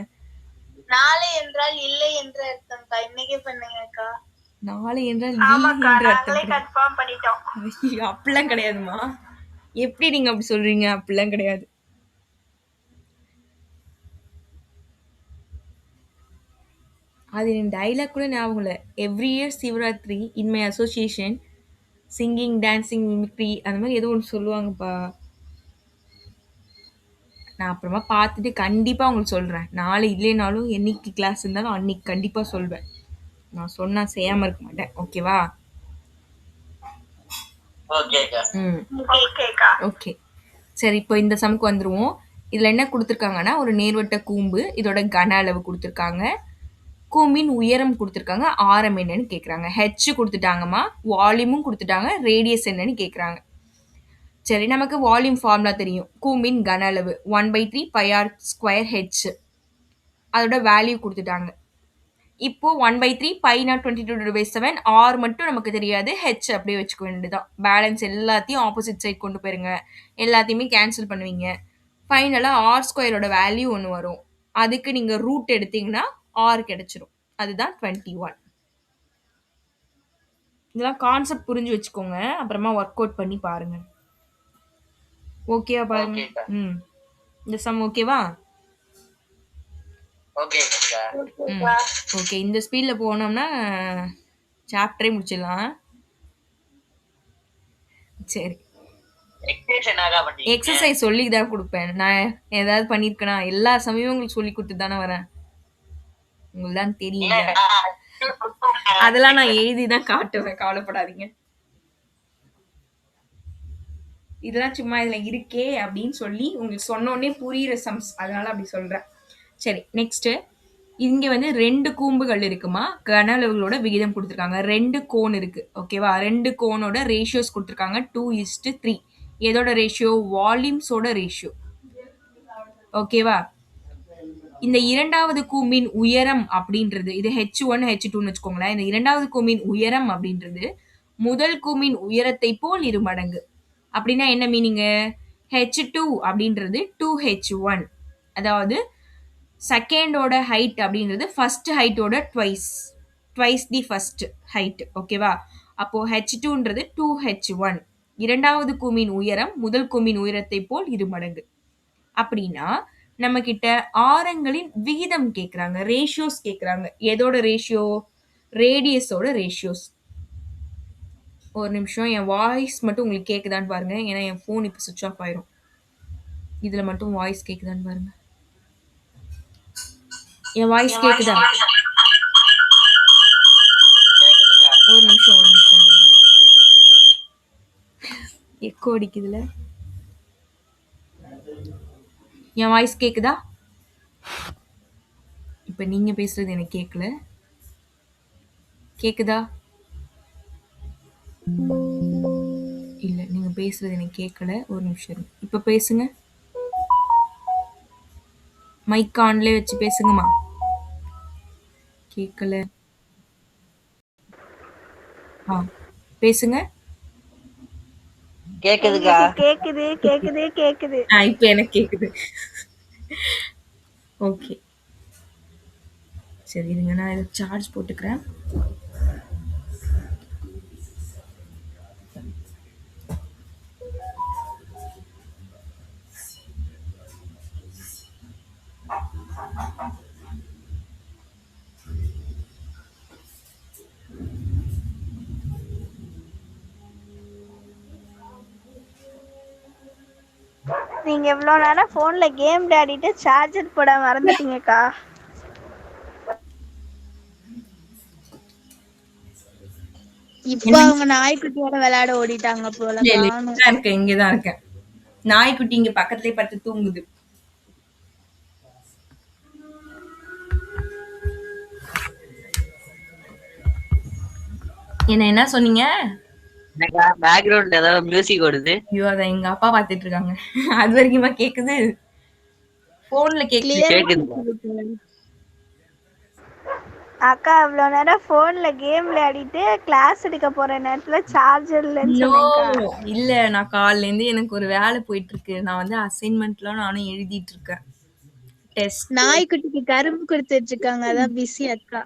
நாளை என்றால் இல்லை என்று அர்த்தம்க்கா. இன்னைக்கே பண்ணுங்கக்கா. நாளை என்றால் இல்லை ஆமாக்கா, என்று நாங்களே அர்த்தம் கிடையாது. கன்ஃபார்ம் பண்ணிட்டோம். ஐயோ, அப்படிலாம் கிடையாதுமா. எப்படி நீங்க அப்படி சொல்றீங்க? அப்படிலாம் கிடையாது. அது என் டைலாக் கூட ஞாபகம் இல்லை. Every year Shivaratri in my association singing, dancing, mimicry, அந்த மாதிரி ஏதோ ஒன்று சொல்லுவாங்கப்பா. நான் அப்புறமா பார்த்துட்டு கண்டிப்பாக உங்களுக்கு சொல்கிறேன். நாளை இல்லைனாலும் என்னைக்கு கிளாஸ் இருந்தாலும் அன்னைக்கு கண்டிப்பாக சொல்வேன். நான் சொன்னா செய்யாமல் இருக்க மாட்டேன். ஓகேவா? ஓகேக்கா. ஓகேக்கா. ஓகே. சரி, இப்போ இந்த சம்க்கு வந்துருவோம். இதில் என்ன கொடுத்துருக்காங்கன்னா, ஒரு நேர்வட்ட கூம்பு, இதோட கன அளவு கொடுத்துருக்காங்க, கூம்பின் உயரம் கொடுத்துருக்காங்க, ஆரம் என்னன்னு கேட்குறாங்க. ஹெச் கொடுத்துட்டாங்கம்மா, வால்யூமும் கொடுத்துட்டாங்க, ரேடியஸ் என்னன்னு கேட்குறாங்க. சரி, நமக்கு வால்யூம் ஃபார்முலா தெரியும். கூம்பின் கன அளவு 1/3 πr² ஹெச், அதோட வேல்யூ கொடுத்துட்டாங்க. இப்போ 1/3 π022/7 ஆர் மட்டும் நமக்கு தெரியாது, ஹெச் அப்படியே வச்சுக்க வேண்டியதுதான். பேலன்ஸ் எல்லாத்தையும் ஆப்போசிட் சைட் கொண்டு போயிருங்க, எல்லாத்தையுமே கேன்சல் பண்ணுவீங்க. ஃபைனலாக r² வேல்யூ ஒன்று வரும். அதுக்கு நீங்கள் ரூட் எடுத்தீங்கன்னா ஆர் கிடைச்சிரும். அதுதான் 21. இதெல்லாம் கான்செப்ட் புரிஞ்சு வச்சுக்கோங்க, அப்புறமா ஒர்க் அவுட் பண்ணி பாருங்க. ஓகேவா பாருங்க? ம், இந்த சம் ஓகேவா? ஓகே, இந்த ஸ்பீடில் போனோம்னா சாப்டரே முடிச்சிடலாம். சரி, எக்ஸசைஸ் சொல்லி தான் கொடுப்பேன். நான் ஏதாவது பண்ணியிருக்கேனா? எல்லா சமயமும் உங்களுக்கு சொல்லி கொடுத்து தானே வரேன். உங்களுக்கு தான் தெரியுங்க. அதெல்லாம் நான் எழுதி தான் காட்டுவேன், கவலைப்படாதீங்க. இதெல்லாம் சும்மா இதில் இருக்கே அப்படின்னு சொல்லி உங்களுக்கு சொன்னோடனே புரியுற சம்ஸ், அதனால அப்படி சொல்கிறேன். சரி, நெக்ஸ்ட்டு இங்கே வந்து 2 கூம்புகள் இருக்குமா, கன அளவுகளோட விகிதம் கொடுத்துருக்காங்க. 2 கோன் இருக்குது. ஓகேவா? 2 கோனோட ரேஷியோஸ் கொடுத்துருக்காங்க. 2:3. எதோட ரேஷியோ? வால்யூம்ஸோட ரேஷியோ. ஓகேவா? இந்த இரண்டாவது கூம்பின் உயரம் அப்படின்றது, இது H1 H2ன்னு வச்சுக்கோங்களேன். இந்த இரண்டாவது கூம்பின் உயரம் அப்படின்றது முதல் கூம்பின் உயரத்தை போல் 2 மடங்கு. அப்படின்னா என்ன மீனிங்கு? H2 அப்படின்றது 2H1, அதாவது செகண்டோட ஹைட் அப்படின்றது ஃபர்ஸ்ட் ஹைட்டோட ட்வைஸ் தி ஃபர்ஸ்ட் ஹைட். ஓகேவா? அப்போ H2ன்றது 2H1, இரண்டாவது கூம்பின் உயரம் முதல் கூம்பின் உயரத்தை போல் 2 மடங்கு. அப்படின்னா நம்ம கிட்ட ஆரங்களின் விகிதம் கேட்குறாங்க, ரேஷியோஸ் கேட்குறாங்க. எதோட ரேஷியோ? ரேடியஸோட ரேஷியோஸ். ஒரு நிமிஷம், என் வாய்ஸ் மட்டும் உங்களுக்கு கேட்குதான்னு பாருங்க, ஏன்னா என் ஃபோன் இப்போ சுவிட்ச் ஆஃப் ஆயிரும். இதில் மட்டும் வாய்ஸ் கேட்குதான்னு பாருங்க. என் வாய்ஸ் கேட்குதா? ஒரு நிமிஷம் எக்கோ அடிக்குதுல. என் வாய்ஸ் கேட்குதா? இப்போ நீங்கள் பேசுறது எனக்கு கேட்கல. கேட்குதா? இல்லை, நீங்கள் பேசுறது எனக்கு கேட்கல. ஒரு நிமிஷம், இப்போ பேசுங்க. மைக் ஆன்லேயே வச்சு பேசுங்கம்மா. கேட்கல. பேசுங்க. கேக்குதுக்கா? கேக்குது. இப்போ எனக்கு கேக்குது. ஓகே, சரி இருங்க, நான் இதை சார்ஜ் போட்டுக்கிறேன். நீங்க இவ்வளவு நேரம் போன்ல கேம் விளையாடிட்டு சார்ஜர் போட மறந்துட்டீங்கக்கா. இப்ப அவங்க நாய்க்குட்டியோட விளையாட ஓடிட்டாங்க போல. இல்ல, இல்ல. காணோம். இங்கதான் இருக்கேன், இங்கதான் இருக்கேன். நாய்க்குட்டி இங்க பக்கத்துலயே படுத்து தூங்குது. என்ன சொன்னீங்க? பேக்ரவுண்ட்ல ஏதாவது மியூசிக் ஓடுது. ஐயோ, அத எங்க அப்பா பாத்துட்டு இருக்காங்க. அது வரைக்குமா கேக்குது? போன்ல கேக்குது. கேக்குது. அக்கா இவ்வளவு நேரம் போன்ல கேம் விளையாடிட்டு கிளாஸ் எடுக்க போற நேரத்துல சார்ஜர் இல்லைன்னு நோ, சொன்னேன்க்கா. இல்ல. நான் காலைல இருந்து எனக்கு ஒரு வேலை போயிட்டு இருக்கு. நான் வந்து அசைன்மெண்ட்லாம் நானும் எழுதிட்டு இருக்கேன். டெஸ்ட். நாய்க்குட்டிக்கு கரும்பு கொடுத்துட்டு இருக்காங்க, அதான் பிஸி அக்கா.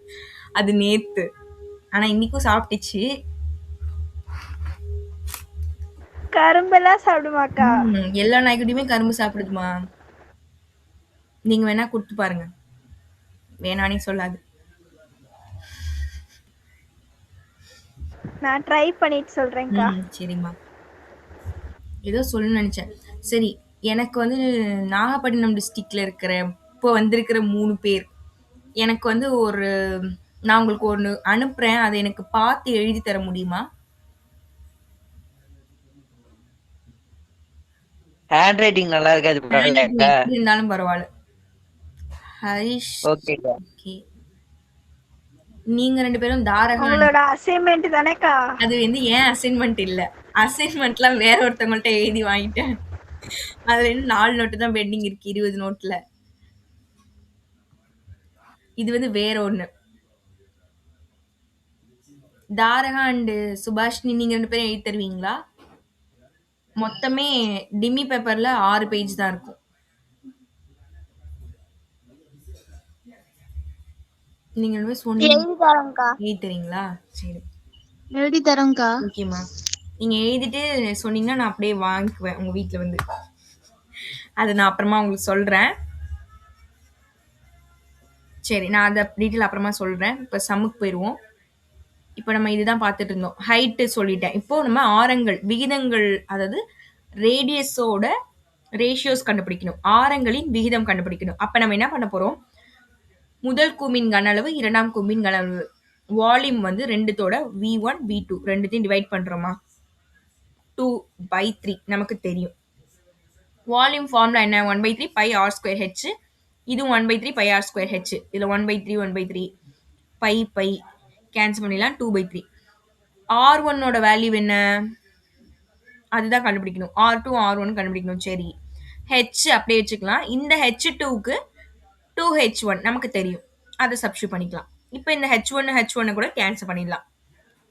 அது நேத்து. ஆனா இன்னைக்கும் சாப்பிட்டுச்சு. கரும்பெல்லாம் சாப்பிடுமாக்கா? எல்லா நாய்க்குட்டியுமே கரும்பு சாப்பிடுதுமா. நீங்க வேணா கொடுத்து பாருங்க. வேணானே சொல்லாது. நான் ட்ரை பண்ணிட்டு சொல்றேன்க்கா. சரிம்மா. ஏதோ சொல்லணும்னு நினைச்சேன். சரி, எனக்கு வந்து நாகப்பட்டினம் டிஸ்ட்ரிக்ட்ல இருக்கிற இப்போ வந்திருக்கிற 3 பேர் எனக்கு வந்து நான் உங்களுக்கு ஒண்ணு அனுப்புறேன். அதை எனக்கு பார்த்து எழுதி தர முடியுமா? ஹேண்ட் ரைட்டிங் நல்லா இருக்காது. எப்படி இருந்தாலும் பரவாயில்ல. ஹரிஷ். ஓகேக்கா. ஓகே. நீங்க 2 பேரும் தாரகா. உங்களோட அசைன்மெண்ட் தானேக்கா? அது வந்து ஏன் அசைன்மெண்ட் இல்ல. அசைன்மெண்ட்லாம் வேற ஒருத்தவங்கள்ட்ட எழுதி வாங்கிட்டேன். அதுல இன்னும் 4 நோட்டு தான் பெண்டிங் இருக்கு 20 நோட்ல. இது வந்து வேற ஒண்ணு. தாரகா அண்ட் சுபாஷினி நீங்க 2 பேரும் எழுதி தருவீங்களா? மொத்தமே டிம்மி பேப்பர்ல 6 பேஜ் தான் இருக்கும். நீங்க 2 பேரும் சொன்னீங்க. எழுதி தரோம்க்கா. எழுதி தரீங்களா? சரி. எழுதி தரோம்க்கா. ஓகேம்மா. நீங்க எழுதிட்டு சொன்னீங்கன்னா நான் அப்படியே வாங்கிக்குவேன் உங்க வீட்ல வந்து. அது நான் அப்புறமா உங்களுக்கு சொல்றேன். சரி, நான் அத டீட்டெயில் அப்புறமா சொல்றேன். இப்ப சம்முக்கு போயிருவோம். இப்ப நம்ம இதுதான் பார்த்துட்டு இருந்தோம். ஹைட் சொல்லிட்டேன். இப்போ நம்ம ஆரங்கள், விகிதங்கள், அதாவது ரேடியஸோட ரேஷியோஸ் கண்டுபிடிக்கணும். ஆரங்களின் விகிதம் கண்டுபிடிக்கணும். அப்ப நம்ம என்ன பண்ண போறோம்? முதல் கூம்பின் கன அளவு, இரண்டாம் கூம்பின் கன அளவு, வால்யூம் வந்து 2தோட V1 V2 ரெண்டுத்தையும் டிவைட் பண்றோமா? 2/3 நமக்கு தெரியும். வால்யூம் ஃபார்முலா என்ன? 1/3 பை ஆர் ஸ்கொயர் ஹெச். இதுவும் 1/3 பை ஆர் ஸ்கொயர் ஹெச். இதுல 1/3 பை கேன்சல் பண்ணிடலாம். 2/3. R1 ஓட வேல்யூ என்ன? அதுதான் கண்டுபிடிக்கணும். R2 R1 கண்டுபிடிக்கணும். சரி, ஹெச் அப்படியே வச்சுக்கலாம். இந்த H2க்கு 2H1 நமக்கு தெரியும். அதை சப்ஸ்டியூட் பண்ணிக்கலாம். இப்போ இந்த H1 கூட கேன்சல் பண்ணிடலாம்.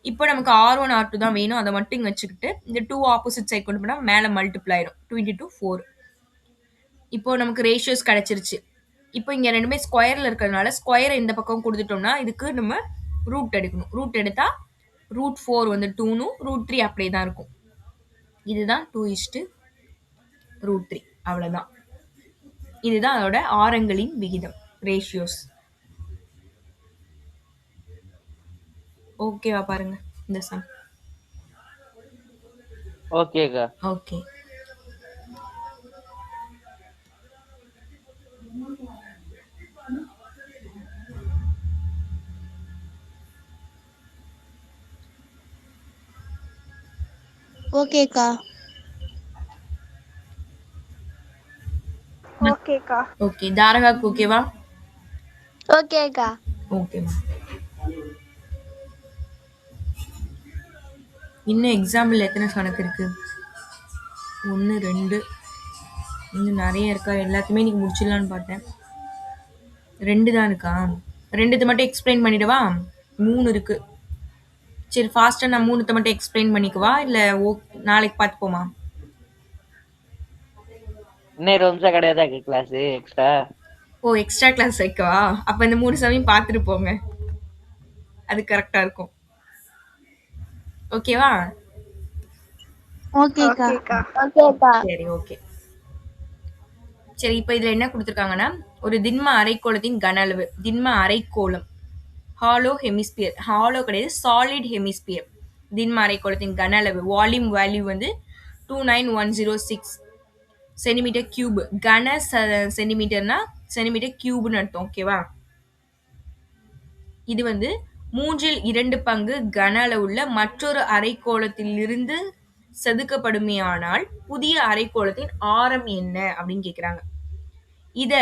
இப்போ நமக்கு R1 R2 தான் வேணும். அதை மட்டும் இங்க வச்சுக்கிட்டு இந்த 2 ஆப்போசிட் சைட் கொண்டு போனா மேல மல்டிப்ளை ஆயிரும். 2 × 2 4. இப்போ நமக்கு ரேஷியோஸ் கிடைச்சிருச்சு. இப்போ இங்க ரெண்டுமே ஸ்கொயர்ல இருக்கிறதுனால ஸ்கொயரை இந்த பக்கம் கொடுத்துட்டோம்னா இதுக்கு நம்ம ரூட் எடுக்கணும். ரூட் எடுத்தா √4 வந்து 2னும் √3 அப்படியே தான் இருக்கும். இதுதான் 2:√3. அவ்வளவுதான். இதுதான் அதோட ஆரங்களின் விகிதம், ரேஷியோஸ். ஓகேவா பாருங்க இந்த சம். ஓகேக்கா. ஓகே. ஓகேக்கா. ஓகேக்கா. ஓகே. தாரகாக்கு ஓகேவா? ஓகேக்கா. ஓகேமா. இன்னும் எக்ஸாம்பிள் எத்தனை கணக்கு இருக்கு? 1 2 இன்னும் நிறைய இருக்கா? எல்லாத்தையுமே நீங்க முடிச்சிடலான்னு பார்த்தேன். 2 தான் இருக்கா? 2 மட்டும் எக்ஸ்பிளைன் பண்ணிடவா? 3 இருக்கு. சரி, ஃபாஸ்டா நான் 3 மட்டும் எக்ஸ்பிளைன் பண்ணிக்கவா இல்ல நாளைக்கு பார்த்துப்போமா? இன்னும் 20 நிமிஷம் கிடையாதா கிளாஸ் எக்ஸ்ட்ரா? ஓ, எக்ஸ்ட்ரா கிளாஸ் வைக்கவா? அப்ப இந்த 3 சமையும் பார்த்துட்டு போங்க. அது கரெக்டா இருக்கும். ஓகேவா? ஓகேக்கா. ஓகேக்கா. சரி, ஓகே. சரி, இப்போ இதுல என்ன கொடுத்துருக்காங்கன்னா ஒரு திண்ம அரைக்கோளத்தின் கன அளவு. திண்ம அரைக்கோளம். Hollow hemisphere. ஹாலோ கிடையாது, சாலிட் ஹெமிஸ்பியர். திண்ம அரைக்கோளத்தின் கன அளவு. வால்யூம் வேல்யூ வந்து 29106 சென்டிமீட்டர் கியூப். கன சென்டிமீட்டர்னா சென்டிமீட்டர் கியூப்னு அர்த்தம். ஓகேவா? இது வந்து 2/3 கன அளவுள்ள மற்றொரு அரைக்கோளத்திலிருந்து செதுக்கப்படுமேயானால் புதிய அரைக்கோளத்தின் ஆரம் என்ன அப்படின்னு கேக்குறாங்க. இத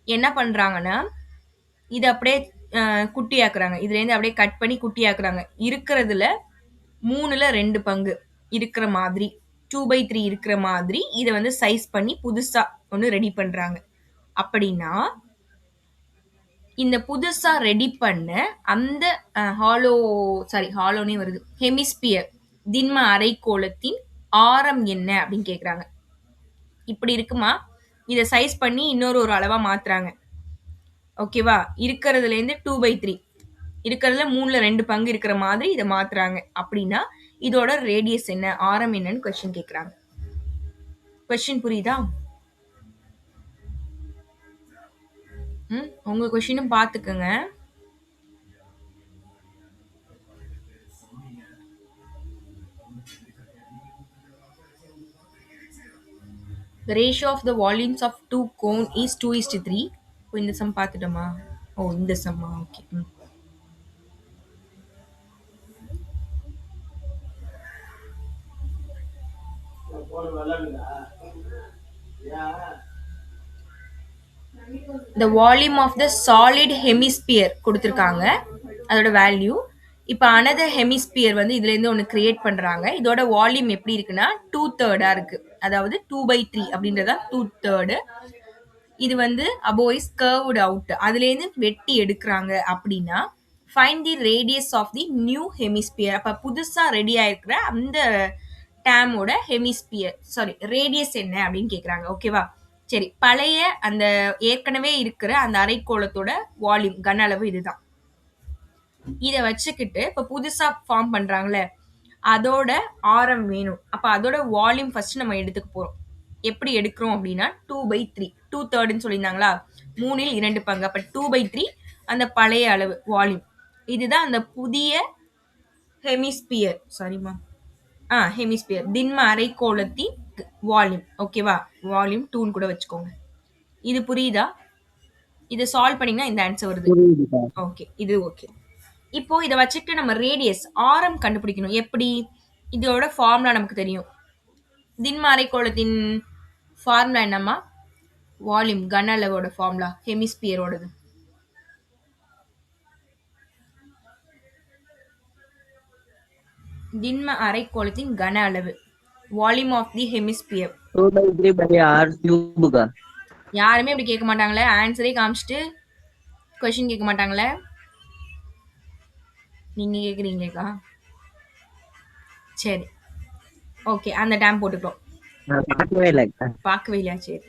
என்ன பண்றாங்கன்னா, இத அப்படியே குட்டியாக்குறாங்க. இதுல இருந்து அப்படியே கட் பண்ணி குட்டியாக்குறாங்க. இருக்கிறதுல 2/3 இருக்கிற மாதிரி, 2/3 இருக்கிற மாதிரி இத வந்து சைஸ் பண்ணி புதுசா ஒண்ணு ரெடி பண்றாங்க. அப்படின்னா இந்த புதுசா ரெடி பண்ண அந்த ஹாலோனே வருது, ஹெமிஸ்பியர் திண்ம அரைக்கோளத்தின் ஆரம் என்ன அப்படின்னு கேக்குறாங்க. இப்படி இருக்குமா, இத சைஸ் பண்ணி இன்னொரு ஒரு அளவா மாத்துறாங்க. ஓகேவா? இருக்கிறதுல இருந்து 2/3 இருக்கிறதுல 2/3 இருக்கிற மாதிரி இதை மாத்துறாங்க. அப்படின்னா இதோட ரேடியஸ் என்ன, ஆரம் என்னன்னு கொஸ்டின் கேக்குறாங்க. கொஸ்டின் புரியுதா? உங்க கொஸ்டினும் பாத்துக்கங்க. The ratio of the volumes of two cone is 2:3. இப்போ இந்த சம் பார்த்துட்டோமா? இந்த சம்மா? Okay. The volume of the solid hemisphere கொடுத்திருக்காங்க, அதோட வேல்யூ. இப்போ another hemisphere வந்து இதுல இருந்து ஒன்னு கிரியேட் பண்றாங்க. இதோட வால்யூம் எப்படி இருக்குன்னா 2/3 இருக்கு. அதாவது 2/3 அப்படின்றதா 2/3. இது வந்து above is curved out. அதுல இருந்து வெட்டி எடுக்கிறாங்க. அப்படின்னா find the radius of the new hemisphere. அப்ப புதுசா ரெடி ஆயிருக்கிற அந்த டேமோட ஹெமிஸ்பியர் ரேடியஸ் என்ன அப்படின்னு கேக்குறாங்க. ஓகேவா? சரி, பழைய அந்த ஏற்கனவே இருக்கிற அந்த அரைக்கோளத்தோட வால்யூம் கன அளவு இதுதான். இத வச்சுக்கிட்டு இப்ப புதுசா ஃபார்ம் பண்றாங்கல்ல, அதோட ஆரம் வேணும். அப்ப அதோட வால்யூம் ஃபர்ஸ்ட் நம்ம எடுத்துக்க போறோம். எப்படி எடுக்கிறோம் அப்படின்னா 2/3, 2/3 சொல்லியிருந்தாங்களா, 2/3. அப்ப 2/3 அந்த பழைய அளவு வால்யூம். இதுதான் அந்த புதிய ஹெமிஸ்பியர். ஹெமிஸ்பியர் திண்ம அரைக்கோளத்தின் வால்யூம். ஓகேவா? வால்யூம் 2 கூட வச்சுக்கோங்க. இது புரியுதா? இதை சால்வ் பண்ணீங்கன்னா இந்த ஆன்சர் வருது. ஓகே, இது ஓகே. இப்போ இதை வச்சுட்டு நம்ம ரேடியஸ் ஆரம் கண்டுபிடிக்கணும். எப்படி? இதோட ஃபார்முலா நமக்கு தெரியும். திண்ம அரைக்கோளத்தின் ஃபார்முலா என்னம்மா? வால்யூம் கன அளவோட ஃபார்முலா, ஹெமிஸ்பியரோடது. திண்ம அரைக்கோளத்தின் கன அளவு, volume of the hemisphere. 2/3/r³ யாருமே அப்படி கேட்க மாட்டாங்களே, ஆன்சரே காமிச்சிட்டு கொஸ்டின் கேட்க மாட்டாங்களே. நீங்க கேக்குறீங்களேக்கா? சரி, ஓகே, அந்த டேம் போட்டுக்கிறோம். பார்க்கவே இல்லையா? சரி,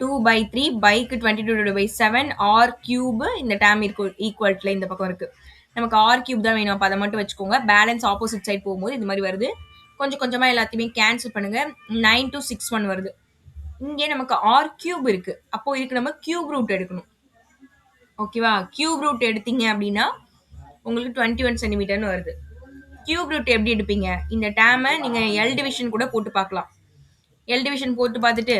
2/3 பைக்கு 22/7 r³ இந்த டேம் ஈக்குவல்ட்ல இந்த பக்கம் இருக்கு. நமக்கு r³ தான் வேணும். அப்ப அதை மட்டும் வச்சுக்கோங்க. பேலன்ஸ் ஆப்போசிட் சைட் போகும்போது இது மாதிரி வருது. கொஞ்சம் கொஞ்சமா எல்லாத்தையுமே கேன்சல் பண்ணுங்க. 9261 வருது. இங்கே நமக்கு r³ இருக்கு. அப்போ இதுக்கு நம்ம கியூப் ரூட் எடுக்கணும். ஓகேவா? கியூப் ரூட் எடுத்தீங்க அப்படின்னா உங்களுக்கு 21 சென்டிமீட்டர்னு வருது. கியூப் ரூட் எப்படி எடுப்பீங்க? இந்த டேமை நீங்க எல் டிவிஷன் கூட போட்டு பார்க்கலாம். எல் டிவிஷன் போட்டு பார்த்துட்டு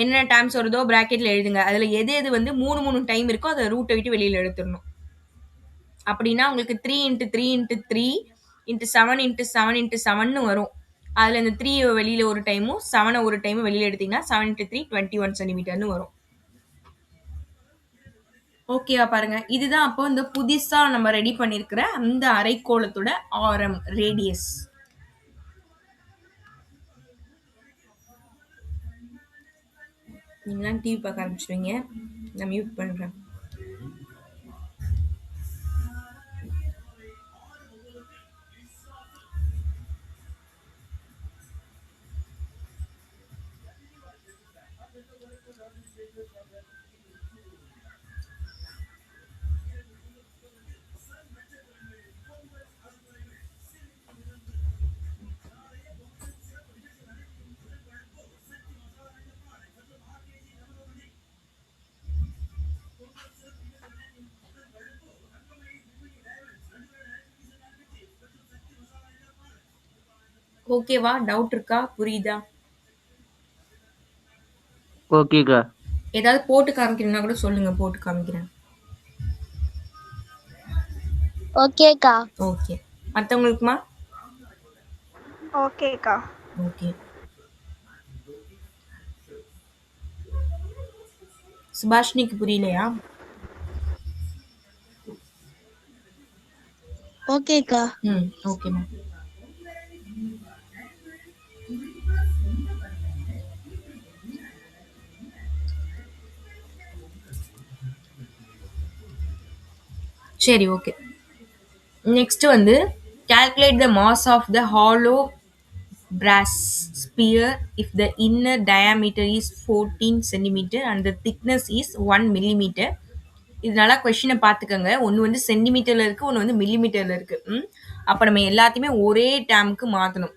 என்னென்ன டேம்ஸ் வருதோ பிராக்கெட்ல எழுதுங்க. அதுல எது எது வந்து 3 டைம் இருக்கோ அதை ரூட்டை விட்டு வெளியில எடுத்துடணும். அப்படின்னா உங்களுக்கு 3 × 3 × 3 × 7 × 7 × 7ன்னு வரும். அதுல இந்த 3 வெளியில ஒரு டைமும் 7 ஒரு டைமும் வெளியில எடுத்தீங்கன்னா 7 × 3 21 சென்டிமீட்டர்னு வரும். ஓகேவா? பாருங்க, இதுதான் அப்போ இந்த புதுசா நம்ம ரெடி பண்ணிருக்கிற அந்த அரைக்கோளத்தோட ஆரம், ரேடியஸ். நீங்களாம் டிவி பார்க்க ஆரம்பிச்சிருவீங்க. நான் மியூட் பண்றேன். ஓகேவா? டவுட் இருக்கா? புரியுதா? ஓகேக்கா. ஏதாவது போட்டு காமிக்கணும்னா கூட சொல்லுங்க, போட்டு காமிக்கிறேன். ஓகேக்கா. ஓகே. மத்தவங்களுக்குமா? ஓகேக்கா. ஓகே. சுபாஷினிக்கு புரியலையா? ஓகேக்கா. ஓகேம்மா. சரி, ஓகே. நெக்ஸ்ட் வந்து calculate the mass of the hollow brass sphere if the inner diameter is 14 centimeter and the thickness is 1 millimeter. இது நல்லா கொஸ்டினை பார்த்துக்கோங்க. ஒன்று வந்து சென்டிமீட்டர்ல இருக்கு, ஒன்று வந்து மில்லிமீட்டர்ல இருக்கு. அப்போ நம்ம எல்லாத்தையுமே ஒரே டேமுக்கு மாற்றணும்.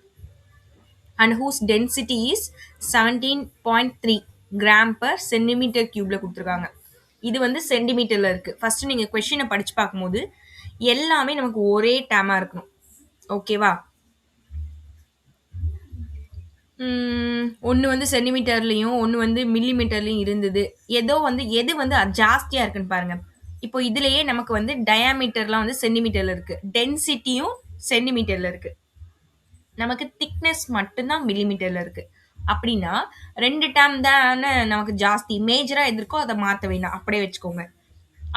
And whose density is 17.3 gram per centimetre கியூப்ல கொடுத்துருக்காங்க. இது வந்து சென்டிமீட்டர்ல இருக்கு. ஃபர்ஸ்ட் நீங்க கொஸ்டினை படிச்சு பார்க்கும்போது எல்லாமே நமக்கு ஒரே டேமா இருக்கணும். ஓகேவா? ஒன்று வந்து சென்டிமீட்டர்லையும் ஒன்று வந்து மில்லிமீட்டர்லையும் இருந்தது. ஏதோ வந்து எது வந்து ஜாஸ்தியா இருக்குன்னு பாருங்க. இப்போ இதுலயே நமக்கு வந்து டயாமீட்டர்லாம் வந்து சென்டிமீட்டர்ல இருக்கு, டென்சிட்டியும் சென்டிமீட்டர்ல இருக்கு, நமக்கு திக்னஸ் மட்டும்தான் மில்லிமீட்டர்ல இருக்கு. அப்படின்னா 2 டேர்ம் தானே நமக்கு ஜாஸ்தி, மேஜரா எது இருக்கோ அதை மாற்ற வேணாம், அப்படியே வச்சுக்கோங்க.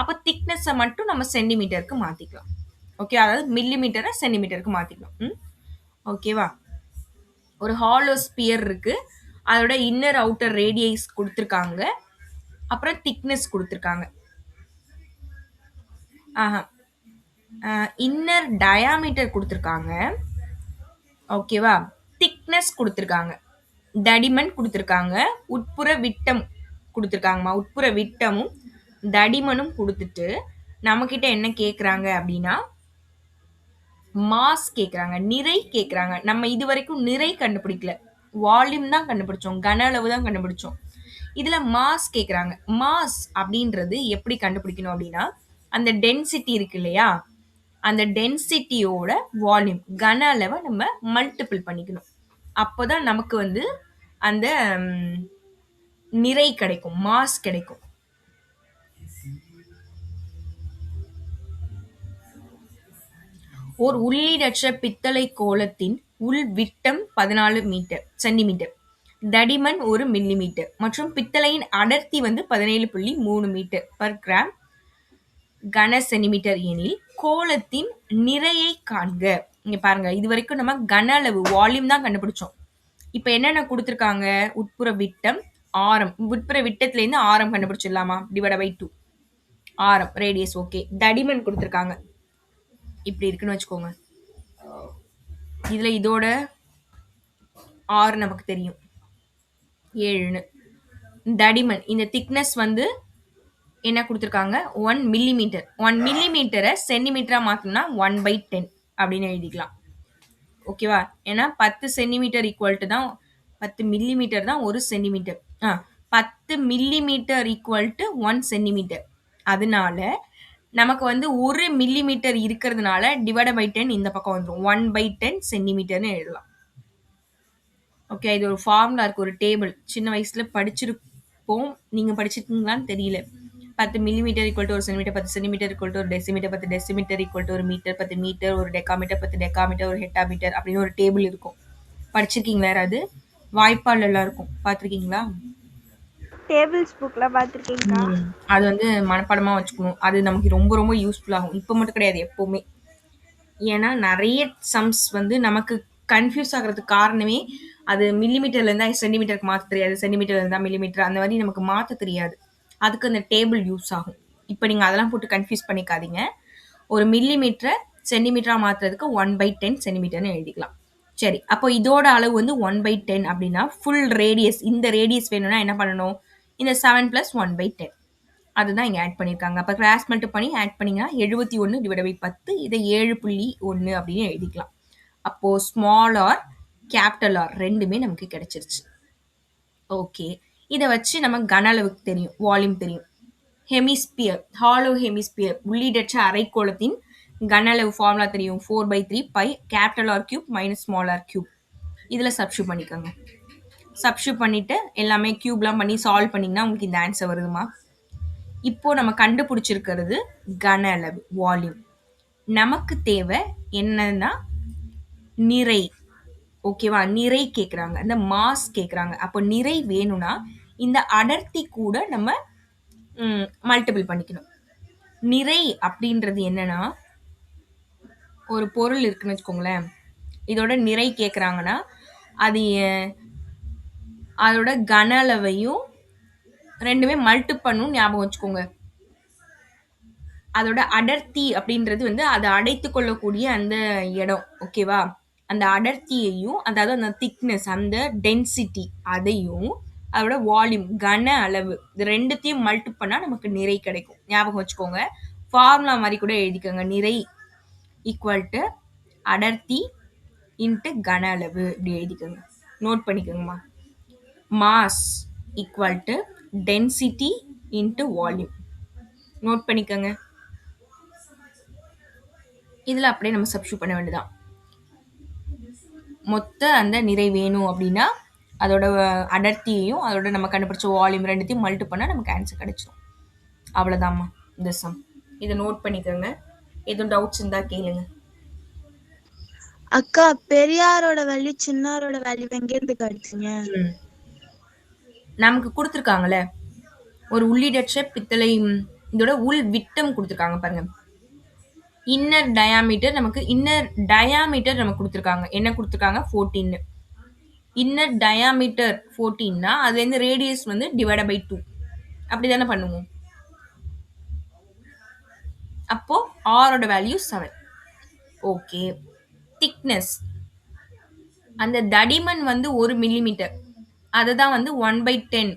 அப்போ திக்னஸை மட்டும் நம்ம சென்டிமீட்டருக்கு மாத்திக்கலாம். ஓகே, அதாவது மில்லிமீட்டரை சென்டிமீட்டருக்கு மாத்திக்கலாம். ஓகேவா? ஒரு ஹாலோ ஸ்பியர் இருக்கு, அதோட இன்னர் அவுட்டர் ரேடியஸ் கொடுத்துருக்காங்க, அப்புறம் திக்னஸ் கொடுத்துருக்காங்க. இன்னர் டயாமீட்டர் கொடுத்துருக்காங்க. ஓகேவா? திக்னஸ் கொடுத்துருக்காங்க, தடிமன் கொடுத்துருக்காங்க, உட்புற விட்டம் கொடுத்துருக்காங்கம்மா. உட்புற விட்டமும் தடிமனும் கொடுத்துட்டு நம்மக்கிட்ட என்ன கேட்குறாங்க அப்படின்னா மாஸ் கேட்குறாங்க, நிறை கேட்குறாங்க. நம்ம இது வரைக்கும் நிறை கண்டுபிடிக்கல, வால்யூம் தான் கண்டுபிடிச்சோம், கன அளவு தான் கண்டுபிடிச்சோம். இதில் மாஸ் கேட்குறாங்க. மாஸ் அப்படின்றது எப்படி கண்டுபிடிக்கணும் அப்படின்னா, அந்த டென்சிட்டி இருக்கு இல்லையா, அந்த டென்சிட்டியோட வால்யூம் கன அளவை நம்ம மல்டிபிள் பண்ணிக்கணும். அப்போதான் நமக்கு வந்து அந்த நிறை கிடைக்கும், மாஸ் கிடைக்கும். ஓர் உள்ளீடற்ற பித்தளை கோலத்தின் உள் விட்டம் 14 மீட்டர் சென்டிமீட்டர், தடிமன் 1 மில்லிமீட்டர் மற்றும் பித்தளையின் அடர்த்தி வந்து 17.3 மீட்டர் பர் கிராம் கன சென்டிமீட்டர் எனில் கோலத்தின் நிறையை காண்க. இங்க பாருங்க, இது வரைக்கும் நம்ம கன அளவு வால்யூம் தான் கண்டுபிடிச்சோம். இப்ப என்னென்ன கொடுத்துருக்காங்க? உட்புற விட்டம், ஆரம். உட்புற விட்டத்துல இருந்து ஆரம் கண்டுபிடிச்சிடலாமா? டிவைட் பை 2 ஆரம் ரேடியஸ். ஓகே, தடிமன் கொடுத்துருக்காங்க, இப்படி இருக்குன்னு வச்சுக்கோங்க. இதுல இதோட ஆறு நமக்கு தெரியும், 7. தடிமன், இந்த திக்னஸ் வந்து என்ன கொடுத்துருக்காங்க? 1 மில்லிமீட்டர். 1 மில்லிமீட்டரை சென்டிமீட்டரா மாத்தணும்னா 1/10 அப்படின்னு எழுதிக்கலாம். ஓகேவா? ஏன்னா 10 சென்டிமீட்டர் ஈக்குவல் டு தான் 10 மில்லிமீட்டர் தான் 1 centimetre. 10 millimetre equal to 1 centimetre. அதனால நமக்கு வந்து 1 மில்லிமீட்டர் இருக்கிறதுனால டிவைட் பை 10 இந்த பக்கம் வந்துடும், 1/10 சென்டிமீட்டர்னு எழுதலாம். ஓகே, இது ஒரு ஃபார்முலா இருக்கு, ஒரு டேபிள், சின்ன வயசுல படிச்சிருப்போம். நீங்க படிச்சிருக்கீங்களான்னு தெரியல. 10 millimetre equal to 1 centimetre, 10 centimetre equal to 1 decimetre, 10 decimetre equal to 1 metre, 10 metre ஒரு டெக்காமீட்டர், 10 டெக்காமீட்டர் ஒரு ஹெக்டாமீட்டர் அப்படின்னு ஒரு டேபிள் இருக்கும். படிச்சிருக்கீங்களா யாராவது? வாய்ப்பால் எல்லாம் இருக்கும், பார்த்துருக்கீங்களா? டேபிள்ஸ் புக்ல பார்த்துருக்கீங்களா? அது வந்து மனப்பாடமா வச்சுக்கணும், அது நமக்கு ரொம்ப ரொம்ப யூஸ்ஃபுல் ஆகும். இப்போ மட்டும் கிடையாது, எப்பவுமே. ஏன்னா நிறைய சம்ஸ் வந்து நமக்கு கன்ஃபியூஸ் ஆகிறதுக்கு காரணமே அது மில்லிமீட்டர்ல இருந்தா சென்டிமீட்டருக்கு மாற்ற தெரியாது, சென்டிமீட்டர்ல இருந்தா மில்லிமீட்டர், அந்த மாதிரி நமக்கு மாற்ற தெரியாது. அதுக்கு அந்த டேபிள் யூஸ் ஆகும். இப்போ நீங்க அதெல்லாம் போட்டு கன்ஃபியூஸ் பண்ணிக்காதீங்க. ஒரு மில்லிமீட்டரை சென்டிமீட்டரா மாத்துறதுக்கு 1/10 சென்டிமீட்டர்னு எழுதிக்கலாம். சரி, அப்போ இதோட அளவு வந்து 1/10 அப்படின்னா ஃபுல் ரேடியஸ், இந்த ரேடியஸ் வேணும்னா என்ன பண்ணணும்? இந்த 7 + 1/10 அதுதான் இங்க ஆட் பண்ணியிருக்காங்க. அப்போ கிராஸ் மல்டிப்ளை பண்ணி ஆட் பண்ணீங்கன்னா 71 டிவைட் பை 10, இதை 7.1 அப்படின்னு எழுதிக்கலாம். அப்போ ஸ்மால் ஆர் கேபிட்டல் ஆர் ரெண்டுமே நமக்கு கிடைச்சிருச்சு. ஓகே, இதை வச்சு நம்ம கன அளவுக்கு தெரியும், வால்யூம் தெரியும். ஹெமிஸ்பியர், ஹாலோ ஹெமிஸ்பியர், உள்ளீடற்ற அரைக்கோளத்தின் கன அளவு ஃபார்முலா தெரியும், 4/3 pi capital R cube minus small R cube. இதில் சப்ஸ்டியூட் பண்ணிக்கோங்க. சப்ஸ்டியூட் பண்ணிவிட்டு எல்லாமே க்யூப்லாம் பண்ணி சால்வ் பண்ணிங்கன்னா உங்களுக்கு இந்த ஆன்சர் வருதுமா. இப்போ நம்ம கண்டுபிடிச்சிருக்கிறது கன அளவு வால்யூம். நமக்கு தேவை என்னன்னா நிறை. ஓகேவா? நிறை கேட்குறாங்க, அந்த மாஸ் கேட்குறாங்க. அப்போ நிறை வேணும்னா இந்த அடர்த்தி கூட நம்ம மல்டிபிள் பண்ணிக்கணும். நிறை அப்படின்றது என்னன்னா, ஒரு பொருள் இருக்குன்னு வச்சுக்கோங்களேன், இதோட நிறை கேட்குறாங்கன்னா அது அதோட கன அளவையும் ரெண்டுமே மல்டி பண்ணும் ஞாபகம் வச்சுக்கோங்க. அதோட அடர்த்தி அப்படின்றது வந்து அதை அடைத்து கொள்ளக்கூடிய அந்த இடம். ஓகேவா? அந்த அடர்த்தியையும், அதாவது அந்த திக்னஸ், அந்த டென்சிட்டி, அதையும் அதோட வால்யூம் கன அளவு, இது ரெண்டுத்தையும் மல்டி பண்ணா நமக்கு நிறை கிடைக்கும். ஞாபகம் வச்சுக்கோங்க. ஃபார்முலா மாதிரி கூட எழுதிக்கோங்க. நிறை ஈக்குவல் டு அடர்த்தி இன்ட்டு கன அளவு, இப்படி எழுதிக்கோங்க. நோட் பண்ணிக்கோங்கம்மா. Mass equal to density into volume. Note பண்ணிக்கோங்க. இதில் அப்படியே நம்ம சப்ஸ்டியூட் பண்ண வேண்டியதான். மொத்த அந்த நிறை வேணும் அப்படின்னா அதோட அடர்த்தியையும் அதோட நம்ம கண்டுபிடிச்ச வால்யூம் ரெண்டுத்தையும் மல்டி பண்ணால் நமக்கு ஆன்சர் கிடைச்சிடும். அவ்வளோதாம்மா இந்த சம். இதை நோட் பண்ணிக்கோங்க. எதுவும் டவுட்ஸ் இருந்தால் கேளுங்க. அக்கா, பெரியாரோட வேல்யூ சின்னாரோட வேல்யூ எங்க இருந்து கிடைச்சீங்க? நமக்கு கொடுத்துருக்காங்கல்ல ஒரு உள்ளீடற்ற பித்தளை, இதோட உள் விட்டம் கொடுத்துருக்காங்க பாருங்க. இன்னர் டயாமீட்டர், நமக்கு இன்னர் டயாமீட்டர் நமக்கு கொடுத்துருக்காங்க. என்ன கொடுத்துருக்காங்க? 14. இன்னர் டயாமீட்டர் 14னா அதுலேருந்து ரேடியஸ் வந்து டிவைட் பை 2 அப்படி தானே பண்ணுவோம். அப்போ ஆரோட வேல்யூ 7. ஓகே. திக்னஸ், அந்த தடிமன் வந்து 1 மில்லிமீட்டர், அதை தான் வந்து 1/10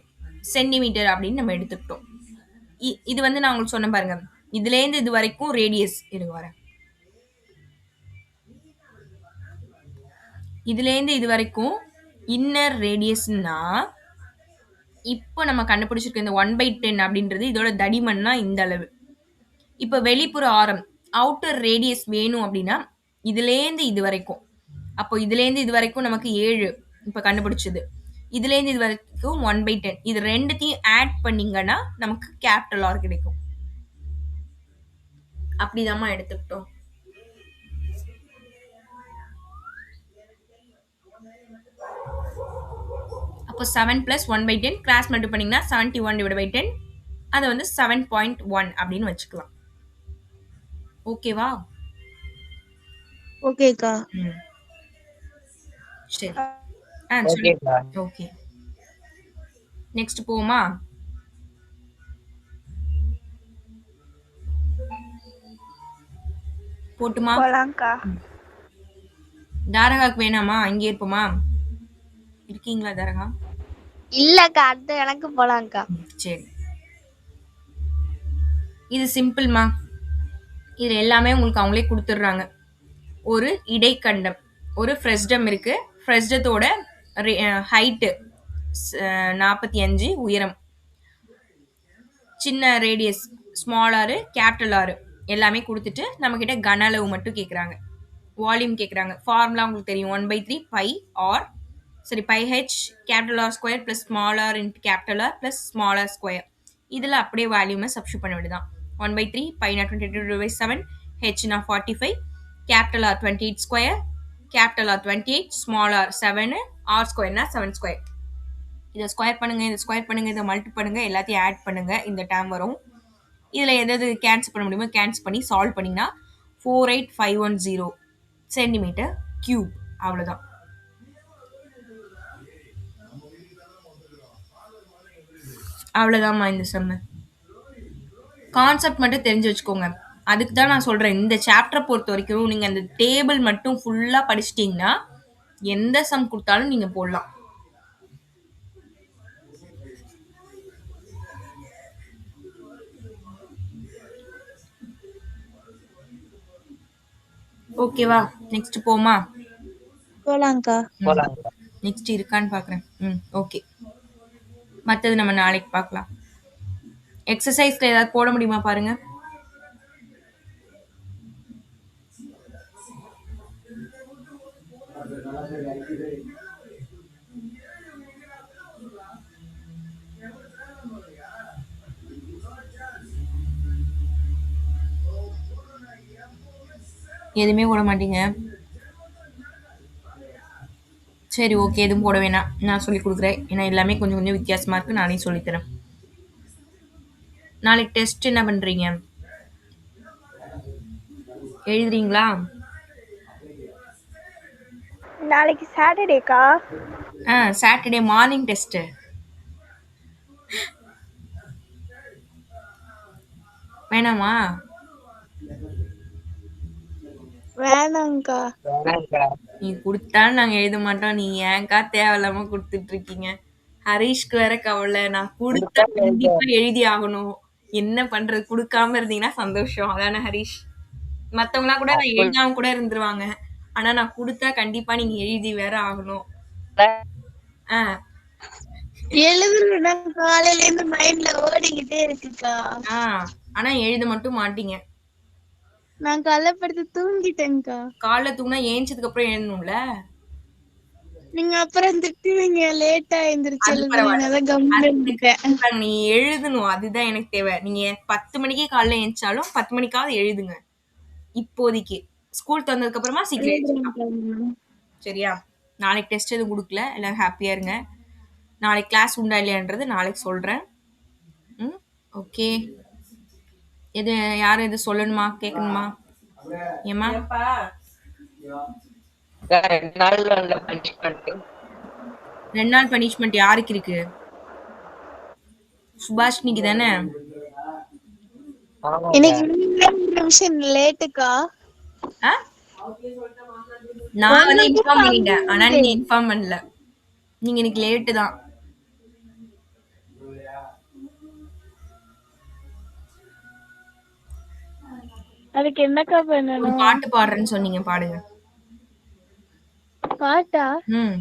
சென்டிமீட்டர் அப்படின்னு நம்ம எடுத்துக்கிட்டோம். இது வந்து நான் உங்களுக்கு சொன்ன பாருங்க, இதுலேருந்து இது வரைக்கும் ரேடியஸ். இருங்க வரேன். இதுலேருந்து இது வரைக்கும் இன்னர் ரேடியஸ்னா, இப்போ நம்ம கண்டுபிடிச்சிருக்க இந்த 1/10 அப்படின்றது இதோட தடிமன்னா இந்த அளவு. இப்போ வெளிப்புற ஆரம் அவுட்டர் ரேடியஸ் வேணும் அப்படின்னா இதுலேருந்து இது வரைக்கும், அப்போ இதுலேருந்து இது வரைக்கும் நமக்கு 7 இப்போ கண்டுபிடிச்சது. இதுலேருந்து இது வரைக்கும் 1/10. இது ரெண்டுத்தையும் ஆட் பண்ணிங்கன்னா நமக்கு கேபிட்டல் ஆர் கிடைக்கும். அப்படிதாம்மா எடுத்துக்கிட்டோம். அப்போ 7 + 1/10 கிராஸ் மல்டி பண்ணிங்கன்னா 71/10, அதை வந்து 7.1 அப்படின்னு வச்சுக்கலாம். ஓகேவா? ஓகேக்கா. சரி. ஓகே. நெக்ஸ்ட் போமா? போட்டுமா? போலாம்க்கா. தாரகாக்கு வேணாமா? இங்கே இருப்போமா? இருக்கீங்களா தாரகா? இல்லக்கா, அடுத்த எனக்கு போலாம்க்கா. சரி. இது சிம்பிள்மா. இது எல்லாமே உங்களுக்கு அவங்களே கொடுத்துட்றாங்க. ஒரு இடைக்கண்டம், ஒரு ஃப்ரெஸ்டம் இருக்கு. ஃப்ரெஸ்டத்தோட ஹைட்டு 45, உயரம், சின்ன radius small R capital R எல்லாமே கொடுத்துட்டு நம்மக்கிட்ட கன அளவு மட்டும் கேட்குறாங்க. வால்யூம் கேட்குறாங்க. ஃபார்முலா உங்களுக்கு தெரியும். 1/3 பை ஆர், சரி, pi h capital r square plus small r into capital r plus small r square. இதில் அப்படியே வால்யூமை சப்ஸ்டியூட் பண்ண வேண்டியதான். 1/3 பைனா 22/7, ஹெச்னா 45, capital r 28 square, capital r 28, small r 7, r ஸ்கொயர்னா 7 ஸ்கொயர். இதை ஸ்கொயர் பண்ணுங்க, இதை ஸ்கொயர் பண்ணுங்க, இதை மல்டி பண்ணுங்க, எல்லாத்தையும் ஆட் பண்ணுங்க, இந்த டேர்ம் வரும். இதில் எதாவது கேன்சல் பண்ண முடியுமோ கேன்சல் பண்ணி சால்வ் பண்ணிங்கன்னா 48510 சென்டிமீட்டர் கியூப். அவ்வளோதான். அவ்வளோதாம்மா இந்த செம்ம. கான்செப்ட் மட்டும் தெரிஞ்சு வச்சுக்கோங்க. அதுக்கு தான் நான் சொல்கிறேன், இந்த சாப்டரை பொறுத்த வரைக்கும் நீங்கள் அந்த டேபிள் மட்டும் ஃபுல்லாக படிச்சிட்டிங்கன்னா எந்த சம் கொடுத்தாலும் நீங்கள் போடலாம். ஓகேவா? நெக்ஸ்ட் போமா? போலாம்க்கா. நெக்ஸ்ட் இருக்கான்னு பார்க்குறேன். ஓகே. மற்றது நம்ம நாளைக்கு பார்க்கலாம். எக்ஸசைஸ்ல ஏதாவது போட முடியுமா பாருங்க. எதுவுமே போட மாட்டீங்க. சரி ஓகே, எதுவும் போட வேணாம். நான் சொல்லிக் குடுக்குறேன். ஏன்னா எல்லாமே கொஞ்சம் கொஞ்சம் வித்தியாசமா இருக்கு. நானே சொல்லித் தரேன். நாளைக்கு டெஸ்ட் என்ன பண்றீங்க? எழுதுறீங்களா? நாளைக்கு சாட்டர்டேக்கா. Saturday morning test. வேணாமா? வேணாங்க்கா. நீ குடுத்தாலும் நாங்க எழுத மாட்டோம். நீ ஏன்க்கா தேவையில்லாம குடுத்துட்டு இருக்கீங்க? ஹரிஷ்க்கு வேற கவலை. நான் குடுத்தா கண்டிப்பா எழுதி ஆகணும். என்ன பண்றது? குடுக்காம இருந்தீங்கன்னா சந்தோஷம். அதானே ஹரிஷ்? மத்தவங்கலாம் கூட நான் எழுதாம கூட இருந்துருவாங்க. ஆனா நான் குடுத்தா கண்டிப்பா நீங்க எழுதி வேற ஆகணும். ஆ எழுதுறேன்னா காலையில இருந்து மைண்ட்ல ஓடிக்கிட்டே இருக்குக்கா. ஆ ஆனா எழுத மட்டும் மாட்டீங்க. நான் கள்ளப்படுத்து தூங்கிட்டேன்க்கா. காலைல தூங்குனா ஏஞ்சதுக்கு அப்புறம் எழுதணும்ல? நீங்க அப்புறம் திட்டுவீங்க லேட்டா எந்திரிச்சு அது எழுதுனீங்க. பரவால்ல. அதான் அது கம்முனு எனக்கு இருந்துட்டேன். கண்டிப்பா நீ எழுதணும். அதுதான் எனக்கு தேவை. நீங்க 10 மணிக்கே காலைல எந்திரிச்சாலும் 10 மணிக்காவது எழுதுங்க. இப்போதைக்கு. ஸ்கூல் தொறந்ததுக்கு அப்புறமா சீக்கிரம் எழுந்திரிக்கலாம். எழுதுறேன்க்கா. சரியா? நாளைக்கு டெஸ்ட் எதுவும் குடுக்கல. எல்லாரும் ஹாப்பியா இருங்க. நாளைக்கு கிளாஸ் உண்டா இல்லையான்றது நாளைக்கு சொல்றேன். ம். ஓகே. எது யாரும் எதுவும் சொல்லணுமா? கேட்கணுமா? ஏம்மா? 2 நாள்ல உள்ள பனிஷ்மெண்ட் 2 நாள் பனிஷ்மெண்ட் யாருக்கு இருக்கு? சுபாஷினிக்கு தானே? ஆமாங்க. இன்னைக்கு 2 நிமிஷம் லேட்டுக்கா. ஆ? நான் வந்து உங்களுக்கு இன்ஃபார்ம் பண்ணிட்டேன். ஆனா கம்மியாயிட்டு. நீங்க இன்ஃபார்ம் பண்ணல. நீங்க இன்னைக்கு லேட்டு தான். அதுக்கு என்னக்கா ஒரு பண்ணணும்? பாட்டு பாடுறேன்னு சொன்னீங்க. பாடுங்க. பாட்டா? ம்.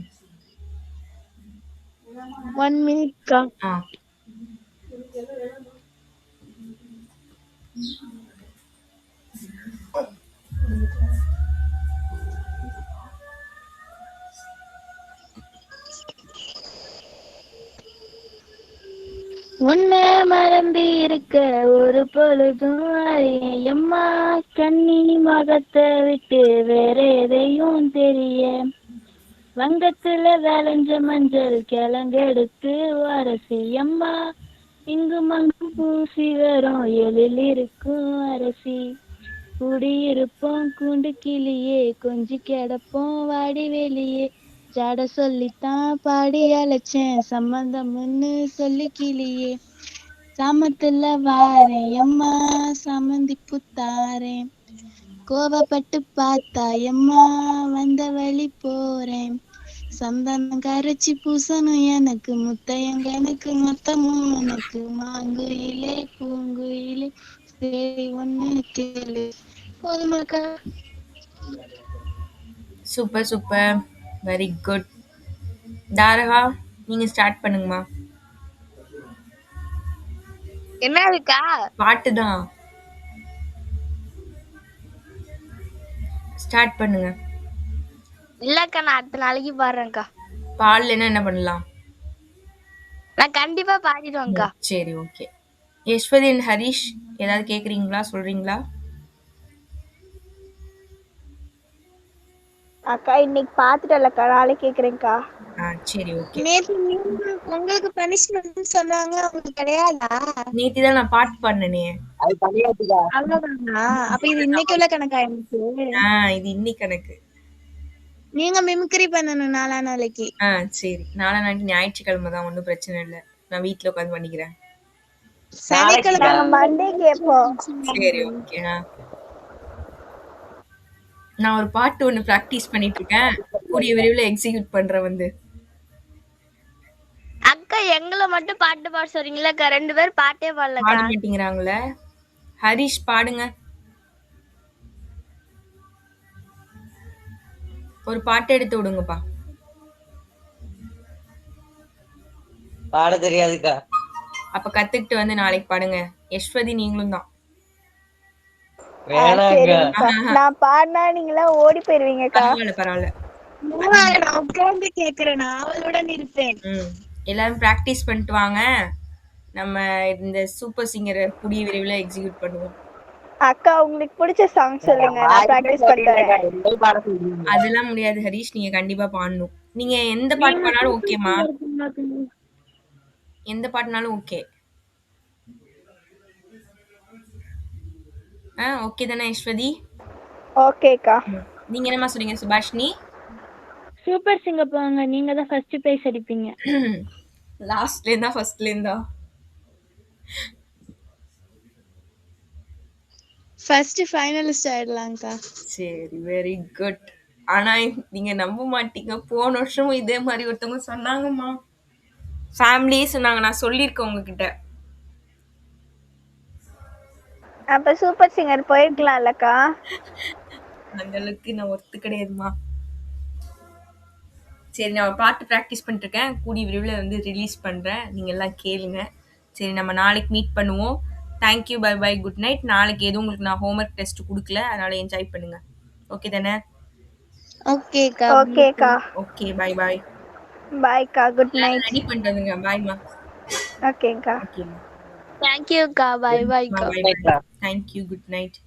1 மினிட்க்கா. ஆ. உன்னை மறந்து இருக்க ஒரு பொழுதும் எம்மா கண்ணி மகத்தை விட்டு வேற எதையும் தெரிய வங்கத்துல விளைஞ்ச மஞ்சள் கிழங்கெடுத்து அரசி அம்மா இங்கு மங்கும் பூசி வரும் எழில் இருக்கும் அரசி குடியிருப்போம் கூண்டு கிளியே கொஞ்சி கிடப்போம் வாடி வெளியே ஜாட சொல்லித்தான் பாடி அழைச்சேன் சம்பந்தம்னு சொல்லி கிளியே சாமத்துல வாரேன் எம்மா சமந்தி புத்தாரேன் கோவப்பட்டு பார்த்தா எம்மா வந்த வழி போறேன் சந்தனம் கரைச்சி பூசணும் எனக்கு முத்தையங்க எனக்கு மொத்தமும் எனக்கு மாங்குயிலே பூங்குயிலே சரி ஒண்ணு கேளு போதுமாக்கா. Super super. Very good. Tharaka நீங்க ஸ்டார்ட் பண்ணுங்கம்மா. என்ன இருக்கா? பாட்டு தான். ஸ்டார்ட் பண்ணுங்க. இல்லக்கா, நான் அடுத்த நாளைக்கு பாடுறேன்க்கா. பாடலைன்னா என்ன பண்ணலாம்? நான் கண்டிப்பா பாடிடுவேன்க்கா. சரி ஓகே. யஷ்வதி அண்ட் ஹரிஷ் ஏதாவது கேக்குறீங்களா? சொல்றீங்களா? அக்கா இன்னைக்கு பாத்துட்டலக்கா, நாளைக்கு கேக்குறேன்க்கா. சரி ஓகே. நேத்து உங்களுக்கு பனிஷ்மெண்ட் சொன்னாங்க உங்களுக்கு கிடையாதா? நேத்தி தான் நான் பாட்டு பாடினேனே. அது பண்ணியாச்சுக்கா. அவ்வளவுதானா? அப்ப இது இன்னைக்கு உள்ள கணக்கா எனக்கு? இது இன்னைக்கு கணக்கு. நீங்க மிமிக்ரி பண்ணணும் நாளா நாளைக்கு. சரி. நாளைக்கு ஞாயிற்றுக்கிழமை தான். ஒன்றும் பிரச்சனை இல்லை. நான் வீட்டில் உட்காந்து பண்ணிக்கிறேன். சனிக்கிழமை நாங்க மண்டே கேட்போம். சரி ஓகே. நான் ஒரு பாட்டு ஒன்று ப்ராக்டிஸ் பண்ணிட்டு இருக்கேன். கூடிய விரைவில் எக்ஸிக்யூட் பண்றேன் வந்து. அக்கா எங்களை மட்டும் பாட்டு பாட சொல்றீங்களாக்கா? 2 பேர் பாட்டே பாட பாடலக்கா. மாட்டேங்கிறாங்களே. ஹரிஷ் பாடுங்க. ஒரு பாட்டு எடுத்து விடுங்கப்பா. பாட தெரியாதுக்கா. அப்ப கத்துக்கிட்டு வந்து நாளைக்கு பாடுங்க. யஷ்வதி நீங்களும் தான். வேணாங்க. நான் பாடினா நீங்களா ஓடி போயிருவீங்கக்கா. பரவாயில்ல பரவாயில்ல. நான் உட்கார்ந்து கேக்குறேன், நான் அவளுடன் இருப்பேன். எல்லாரும் பிராக்டிஸ் பண்ணிட்டு வாங்க. நம்ம இந்த சூப்பர் சிங்கரை கூடிய விரைவில் எக்ஸிக்யூட் பண்ணுவோம். அக்கா உங்களுக்கு பிடிச்ச சாங் சொல்லுங்க, நான் பிராக்டிஸ் பண்ணிட்டு வரேன். அதெல்லாம் முடியாது ஹரிஷ், நீங்க கண்டிப்பா பாடணும். நீங்க எந்த பாட்டு பாடினாலும் ஓகேமா, எந்த பாட்டுனாலும் ஓகே. ஓகே தானே ஐஸ்வதி? ஓகேக்கா. நீங்க என்னமா சொன்னீங்க சுபாஷினி? சூப்பர் சிங்கர் போங்க, நீங்க தான் ஃபர்ஸ்ட் பிரைஸ் அடிப்பீங்க. லாஸ்ட்ல இருந்தா ஃபர்ஸ்ட்ல இருந்தா? ஃபர்ஸ்ட் ஃபைனலிஸ்ட் ஆயிடலாம்க்கா. சரி, வெரி குட். ஆனா நீங்க நம்ப மாட்டீங்க, போன வருஷமும் இதே மாதிரி ஒருத்தவங்க சொன்னாங்கம்மா. ஃபேமிலியே சொன்னாங்க, நான் சொல்லியிருக்கேன் உங்ககிட்ட. அப்ப சூப்பர் சிங்கர் போயிருக்கலாம்லக்கா. அந்த அளவுக்கு நான் ஒர்த்து கிடையாதுமா. சரி, நான் பாட்டு ப்ராக்டிஸ் பண்ணிட்டு இருக்கேன், கூடிய விரைவில் வந்து ரிலீஸ் பண்றேன், நீங்க எல்லாம் கேளுங்க. சரி, நம்ம நாளைக்கு மீட் பண்ணுவோம். Thank you, bye bye, good night. நாளைக்கு எதுவும் உங்களுக்கு நான் ஹோம்ஒர்க் டெஸ்ட் கொடுக்கல, அதனால என்ஜாய் பண்ணுங்க. ஓகே தானே? ஓகேக்கா. ஓகேக்கா. Okay, bye bye. பாய்க்கா, குட் நைட். ரெடி பண்ணிட்டு வந்துங்க. பாய்மா. ஓகேக்கா. ஓகேம்மா. தேங்க்யூக்கா, பை பைக்கா. Bye bye. Thank you, good night.